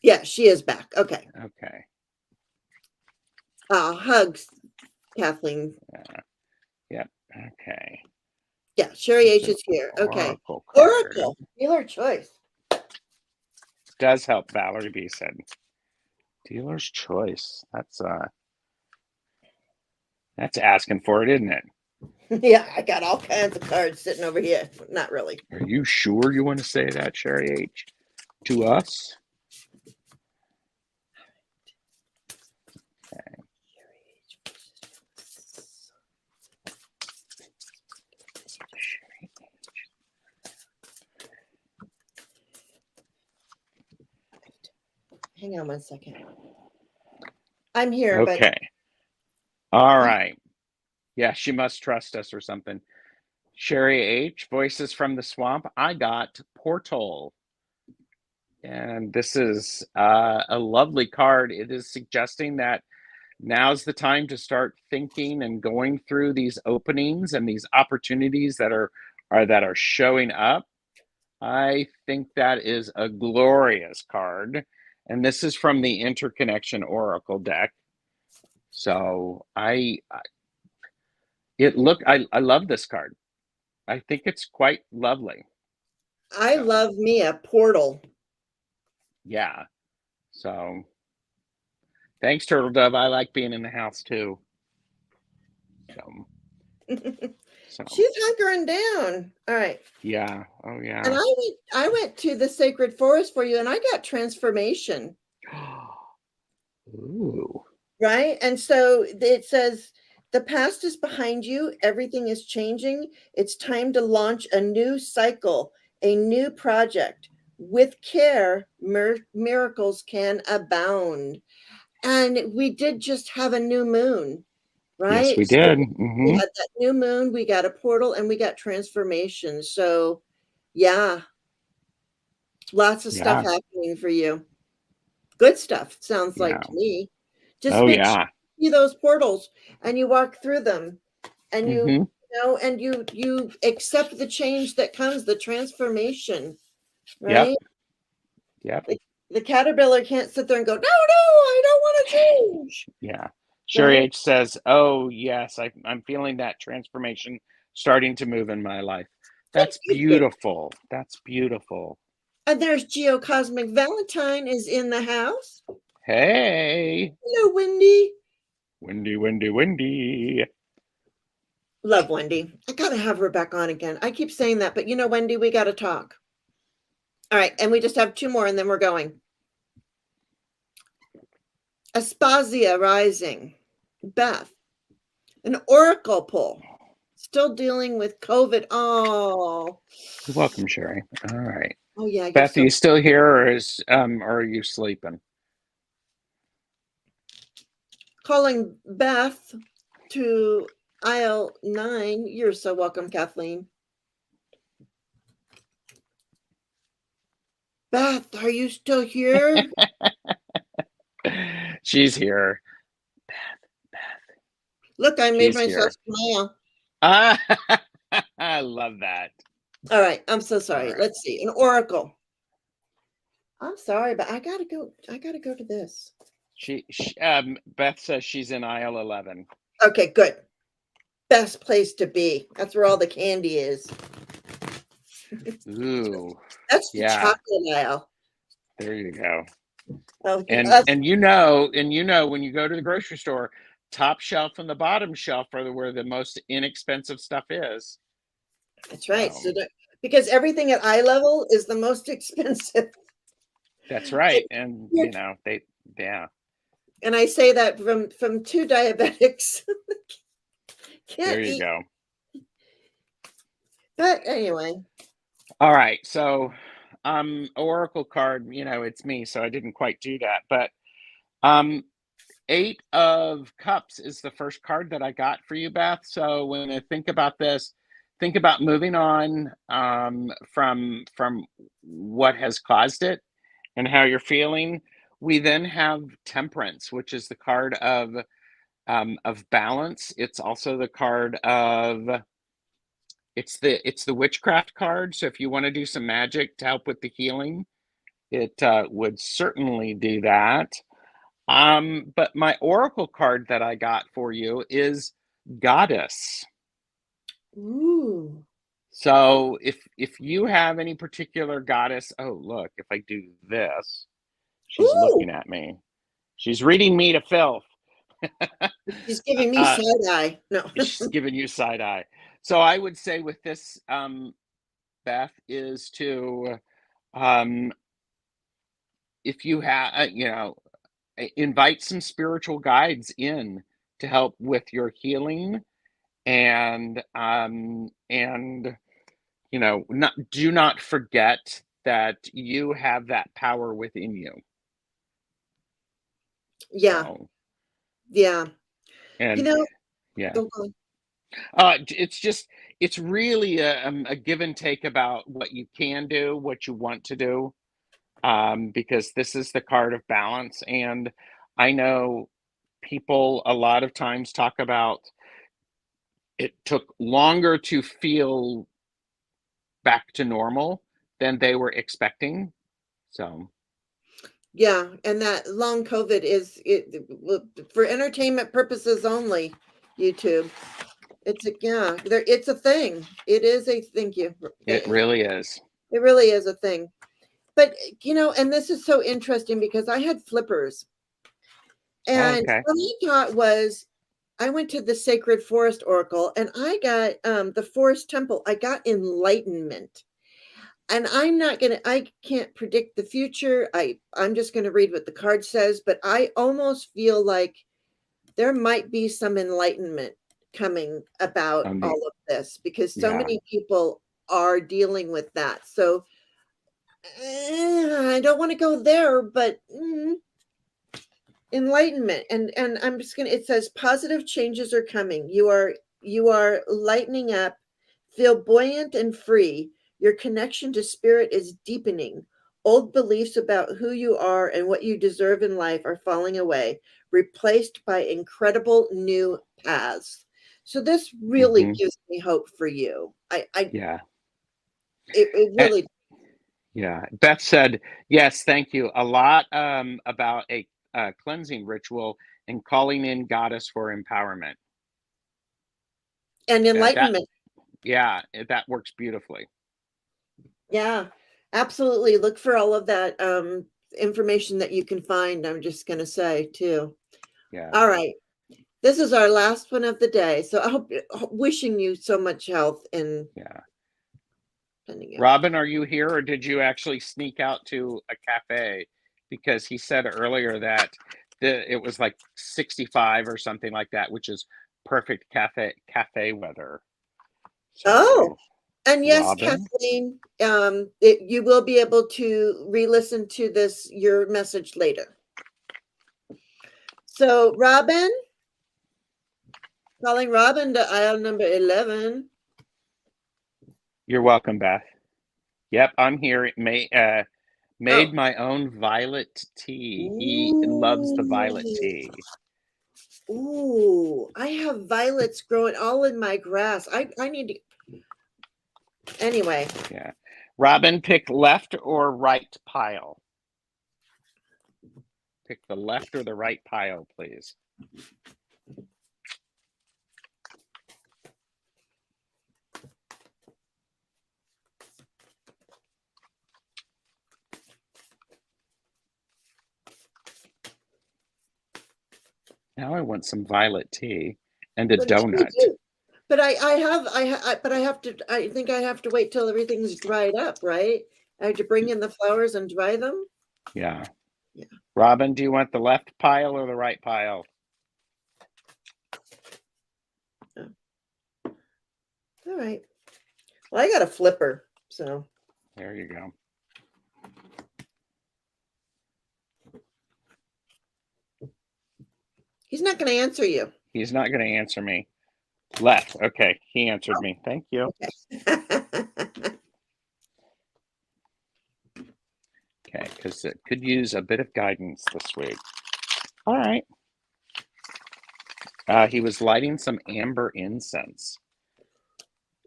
Yeah, she is back. Okay.
Okay.
Hugs, Kathleen.
Yep. Okay.
Yeah, Sherry H is here. Okay.
Oracle card.
Oracle. Dealer choice.
Does help, Valerie B said. Dealer's choice. That's asking for it, isn't it?
Yeah, I got all kinds of cards sitting over here. Not really.
Are you sure you want to say that, Sherry H? To us? Okay.
Hang on 1 second. I'm here,
Okay. All right. Yeah, she must trust us or something. Sherry H, Voices from the Swamp. I got Portal. And this is a lovely card. It is suggesting that now's the time to start thinking and going through these openings and these opportunities that are showing up. I think that is a glorious card. And this is from the Interconnection Oracle deck. So I love this card. I think it's quite lovely.
I love me a portal.
Yeah. So thanks, Turtle Dove. I like being in the house too. So
She's hunkering down. All right.
Yeah. Oh yeah.
And I went to the sacred forest for you, and I got transformation.
Ooh.
Right. And so it says the past is behind you. Everything is changing. It's time to launch a new cycle, a new project. With care, miracles can abound. And we did just have a new moon, right?
Yes, we
So
did.
we had that new moon, we got a portal, and we got transformation. So yeah, lots of stuff happening for you. Good stuff, sounds like to me. Just make sure you see those portals and you walk through them, and you know, and you accept the change that comes, the transformation, right?
Yep.
The caterpillar can't sit there and go, no, I don't want to change.
Yeah. Sherry H says, oh, yes, I'm feeling that transformation starting to move in my life. That's beautiful. That's beautiful.
And there's Geocosmic Valentine is in the house.
Hey.
Hello, Wendy.
Wendy.
Love Wendy. I got to have her back on again. I keep saying that, but you know, Wendy, we got to talk. All right. And we just have 2 more and then we're going. Aspasia Rising. Beth. An oracle pull. Still dealing with COVID. Oh.
You're welcome, Sherry. All right.
Oh, yeah.
Beth, are you still here, or are you sleeping?
Calling Beth to aisle 9. You're so welcome, Kathleen. Beth, are you still here?
She's here. Beth.
Look, I made myself smile.
I love that.
All right. I'm so sorry. Right. Let's see. An oracle. I'm sorry, but I gotta go to this.
Beth says she's in aisle 11.
Okay, good. Best place to be. That's where all the candy is.
Ooh.
That's the chocolate aisle.
There you go.
Oh,
and you know, when you go to the grocery store, top shelf and the bottom shelf are where the most inexpensive stuff is.
That's right. So because everything at eye level is the most expensive.
That's right. And you know,
And I say that from 2 diabetics.
There you go.
But anyway.
All right. So oracle card, you know, it's me, so I didn't quite do that. But 8 of Cups is the first card that I got for you, Beth. So when I think about this, think about moving on from what has caused it and how you're feeling. We then have Temperance, which is the card of balance. It's also the card of it's the witchcraft card. So if you want to do some magic to help with the healing, it would certainly do that. But my oracle card that I got for you is Goddess.
Ooh.
So if you have any particular goddess, oh look, if I do this, she's
Ooh.
looking at me. She's reading me to filth.
She's giving me side eye. No.
She's giving you side eye. So I would say with this, Beth, is to um, if you have, invite some spiritual guides in to help with your healing, and not do not forget that you have that power within you.
Yeah.
So,
Yeah.
and yeah, it's really a give and take about what you can do, what you want to do, because this is the card of balance. And I know people a lot of times talk about it took longer to feel back to normal than they were expecting. So,
Yeah, and that long COVID is for entertainment purposes only. YouTube. It's a thing. It is a thank you.
it really is.
It really is a thing. But and this is so interesting because I had flippers,
Oh,
and
okay.
what I got was I went to the Sacred Forest Oracle, and I got the Forest Temple. I got enlightenment. And I can't predict the future. I'm just going to read what the card says, but I almost feel like there might be some enlightenment coming about
The
all of this because so
Yeah.
many people are dealing with that. So I don't want to go there, but enlightenment. And I'm just going to, it says positive changes are coming. You are lightening up, feel buoyant and free. Your connection to spirit is deepening. Old beliefs about who you are and what you deserve in life are falling away, replaced by incredible new paths. So this really
Hmm.
gives me hope for you.
Yeah.
It
Eh,
really.
yeah. Beth said, yes, thank you. A lot about a cleansing ritual and calling in goddess for empowerment.
And
That
enlightenment.
Yeah, that works beautifully.
Yeah, absolutely. Look for all of that information that you can find. I'm just going to say too.
Yeah.
All right. This is our last one of the day. So I hope wishing you so much health and
Yeah.
sending out.
Robin, are you here, or did you actually sneak out to a cafe? Because he said earlier that it was like 65 or something like that, which is perfect cafe weather.
Oh,
So,
and yes,
Robin,
Kathleen, you will be able to re-listen to your message later. So Robin, calling Robin to aisle number 11.
you're welcome, Beth. Yep, I'm here. Made
Oh.
my own violet tea. He loves the violet
Ooh.
tea.
Ooh, I have violets growing all in my grass. I need to. Anyway.
Yeah. Robin, pick left or right pile. Pick the left or the right pile, please. Now I want some violet tea and a donut.
But I think I have to wait till everything's dried up, right? I have to bring in the flowers and dry them.
Yeah.
Yeah.
Robin, do you want the left pile or the right pile?
Oh. All right. Well, I got a flipper, so.
There you go.
He's not going to answer you.
He's not going to answer me. Left. Okay. He answered me. Thank you.
Okay.
Okay. Because it could use a bit of guidance this week. All right. He was lighting some amber incense.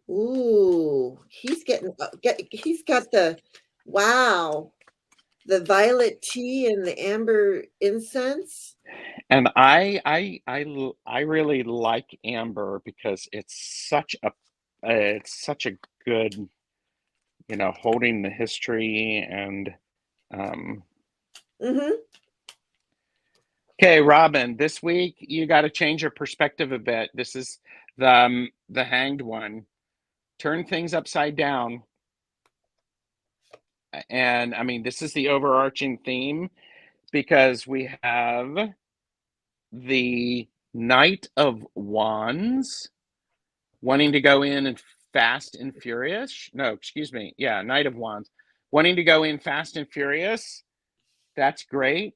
Ooh, he's got the, wow, the violet tea and the amber incense.
And I really like amber because it's such a good, holding the history and um
Mm-hmm.
okay, Robin, this week you got to change your perspective a bit. This is the hanged one. Turn things upside down. And I mean, this is the overarching theme because we have the Knight of Wands wanting to go in and fast and furious. No, excuse me. Yeah, Knight of Wands wanting to go in fast and furious. That's great.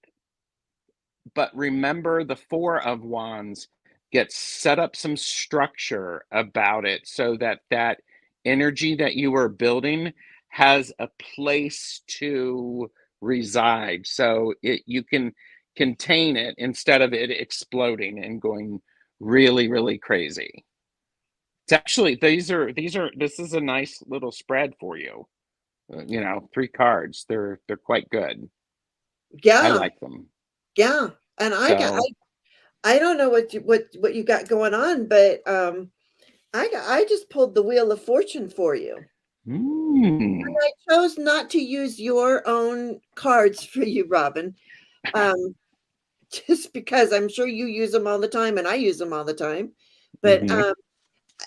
But remember, the Four of Wands gets set up some structure about it so that that energy that you are building has a place to reside. So you can contain it instead of it exploding and going really, really crazy. It's actually this is a nice little spread for you. 3 cards. They're quite good. I
Yeah,
like them.
yeah. And
So,
I don't know what you got going on, but I just pulled the Wheel of Fortune for you.
mm,
I chose not to use your own cards for you, Robin. Um, just because I'm sure you use them all the time and I use them all the time. But
hmm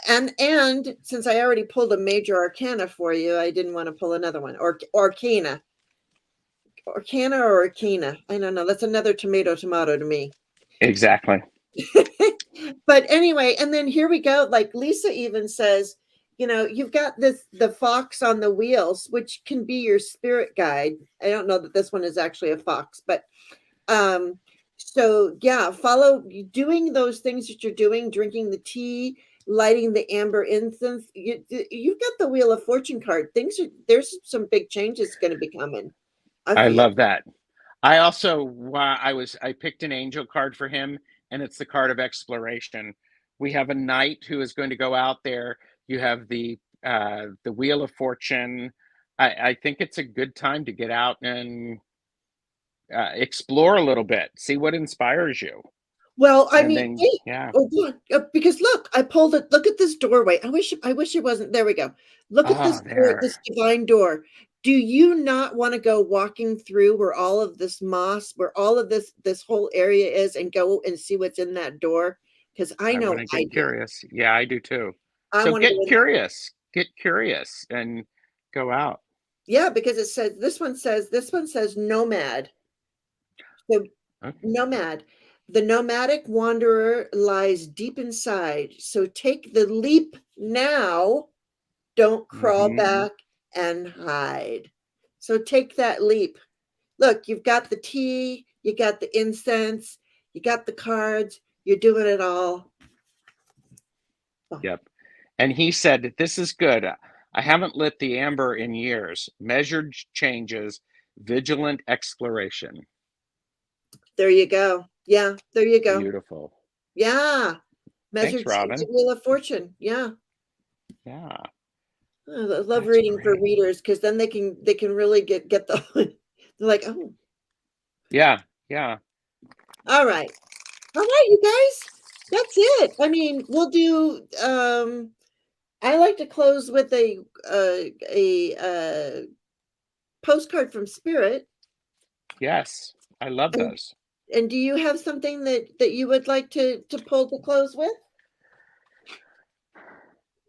and since I already pulled a major arcana for you, I didn't want to pull another one. Or arcana. Arcana or arcana. I don't know. That's another tomato to me.
exactly.
But anyway, and then here we go. Like Lisa even says, you've got the fox on the wheels, which can be your spirit guide. I don't know that this one is actually a fox, but um so yeah, follow doing those things that you're doing, drinking the tea, lighting the amber incense. You've got the Wheel of Fortune card. There's some big changes going to be coming, I
I
feel.
love that. I also I picked an angel card for him, and it's the card of exploration. We have a knight who is going to go out there. You have the Wheel of Fortune. I think it's a good time to get out and explore a little bit, see what inspires you,
Well, I
and
mean,
then
hey,
yeah.
oh, go on. Because look, I pulled it. Look at this doorway. I wish it wasn't. There we go. Look at this
Ah,
door,
there.
this divine door. Do you not want to go walking through where all of this moss, where all of this whole area is, and go and see what's in that door? Because I
I want
know
to
I
get
do.
curious. Yeah, I do too.
I
So
want to go in.
get curious, and go out.
Yeah, because this one says nomad. So
Okay.
nomad. The nomadic wanderer lies deep inside. So take the leap now. Don't crawl
hmm
back and hide. So take that leap. Look, you've got the tea, you got the incense, you got the cards, you're doing it all. Oh,
Yep. And he said, "This is good. I haven't lit the amber in years. Measured changes, vigilant exploration."
there you go. Yeah, there you go.
Beautiful.
Yeah.
Thanks,
Measured change, the
Robin.
Wheel of Fortune. Yeah.
Yeah,
Oh, I love
that's
reading for
great.
readers because then they can really get the they're like, oh,
Yeah, yeah.
all right. All right, you guys. That's it. I mean, we'll do I like to close with a postcard from Spirit.
Yes, I love
And
those.
do you have something that you would like to pull to close with?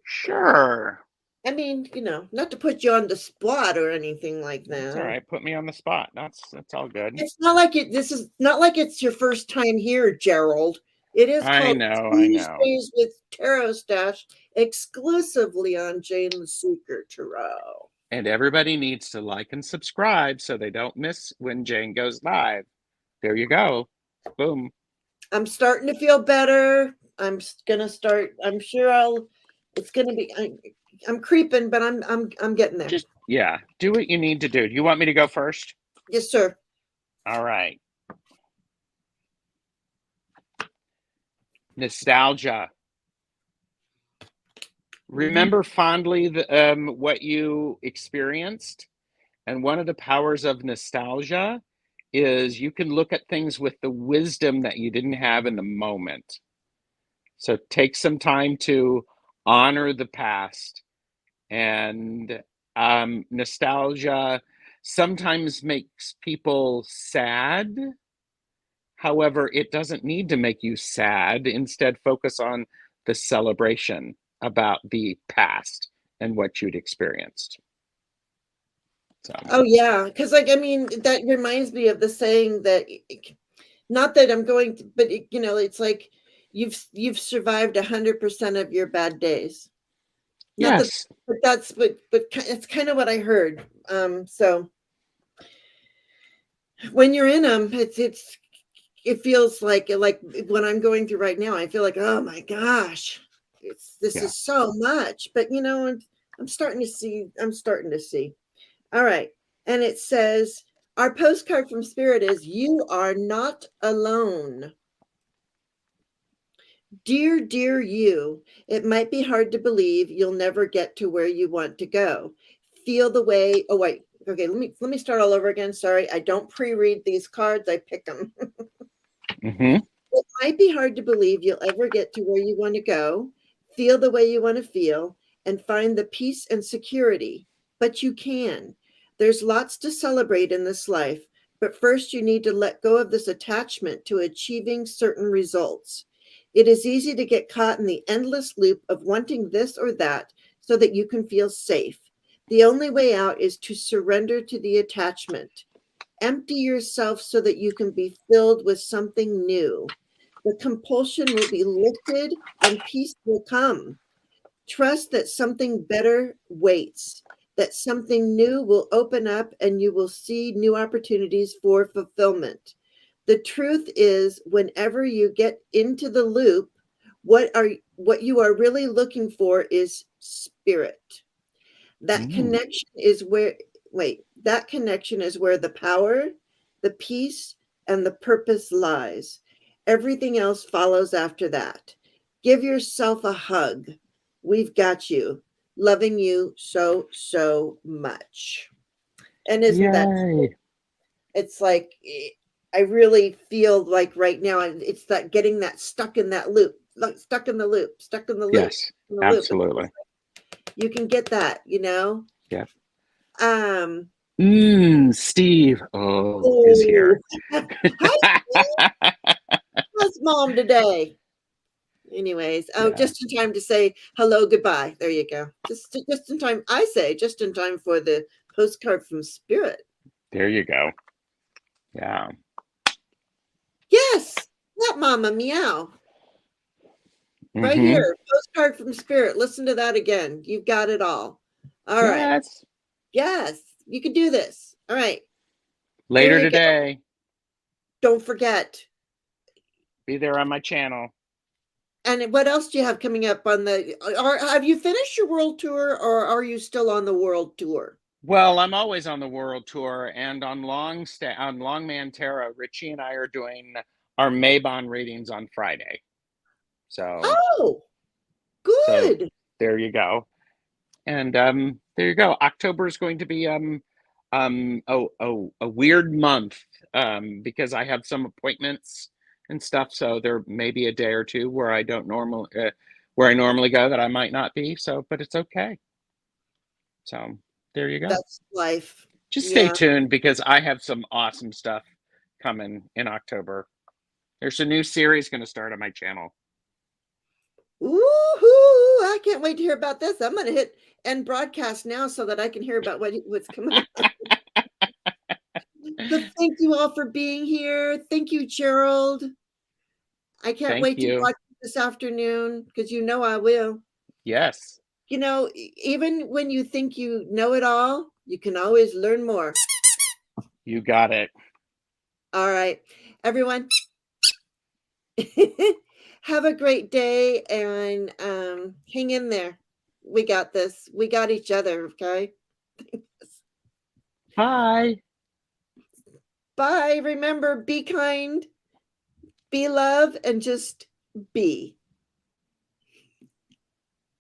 Sure.
I mean, not to put you on the spot or anything like
That's all
that.
right. Put me on the spot. That's all good.
It's not like it. This is not like it's your first time here, Gerald. It is
I
called
know, I know.
Tuesdays with TarotStache, exclusively on Jane the Seeker Tarot.
And everybody needs to like and subscribe so they don't miss when Jane goes live. There you go. Boom.
I'm starting to feel better. Gonna start. I'm sure I'll. It's gonna be. I'm creeping, but I'm getting there.
Just, yeah, do what you need to do. Do you want me to go first?
Yes, sir.
All right. Nostalgia. Remember fondly what you experienced. And one of the powers of nostalgia is you can look at things with the wisdom that you didn't have in the moment. So take some time to honor the past. And nostalgia sometimes makes people sad. However, it doesn't need to make you sad. Instead, focus on the celebration about the past and what you'd experienced. So,
Oh yeah, because like I mean that reminds me of the saying that not that I'm going to, but you know, it's like you've survived 100% of your bad days. Not that,
yes.
but it's kind of what I heard. So when you're in them, it feels like what I'm going through right now. I feel like, oh my gosh, this
Yeah.
is so much. But you know, I'm starting to see. All right. And it says, our postcard from Spirit is, you are not alone. Dear, dear you, it might be hard to believe you'll never get to where you want to go. Feel the way. Oh, wait. Okay, let me start all over again. Sorry, I don't pre-read these cards. I pick them.
Mm-hmm.
It might be hard to believe you'll ever get to where you want to go, feel the way you want to feel, and find the peace and security. But you can. There's lots to celebrate in this life, but first you need to let go of this attachment to achieving certain results. It is easy to get caught in the endless loop of wanting this or that so that you can feel safe. The only way out is to surrender to the attachment. Empty yourself so that you can be filled with something new. The compulsion will be lifted and peace will come. Trust that something better waits, that something new will open up and you will see new opportunities for fulfillment. The truth is, whenever you get into the loop, what you are really looking for is spirit. That connection is where that connection is where the power, the peace, and the purpose lies. Everything else follows after that. Give yourself a hug. We've got you. Loving you so, so much. And isn't that true?
Yay.
It's like I really feel like right now it's that getting that stuck in that loop, like stuck in the loop, stuck in the loop,
Yes,
in the loop.
absolutely.
You can get that, you know.
Yeah.
Um,
Steve is
oh,
here.
hi, Steve. How's mom today? Anyways, oh,
Yeah,
just in time to say hello, goodbye. There you go. Just in time. I say just in time for the postcard from Spirit.
there you go. Yeah.
Yes, that Mama Meow right
Mm-hmm.
here. Postcard from Spirit. Listen to that again. You've got it all. All right.
Yes.
Yes, you can do this. All right. There
Later
you go.
today.
Don't forget.
Be there on my channel.
And what else do you have coming up on the, or have you finished your world tour or are you still on the world tour?
Well, I'm always on the world tour and on Longman Tarot. Richie and I are doing our Mabon readings on Friday. So
Oh, good.
there you go. And there you go. October is going to be a weird month because I have some appointments and stuff. So there may be a day or two where I don't normally where I normally go that I might not be. So, but it's okay. So there you go.
That's life.
Just stay
Yeah.
tuned because I have some awesome stuff coming in October. There's a new series going to start on my channel.
Woohoo! I can't wait to hear about this. I'm going to hit end broadcast now so that I can hear about what's coming up. So thank you all for being here. Thank you, Gerald. I can't
Thank
wait to
you.
watch this afternoon because you know I will.
Yes.
You know, even when you think you know it all, you can always learn more.
You got it.
All right, everyone. Have a great day and hang in there. We got this. We got each other, okay?
Bye.
Bye. Remember, be kind, be love, and just be.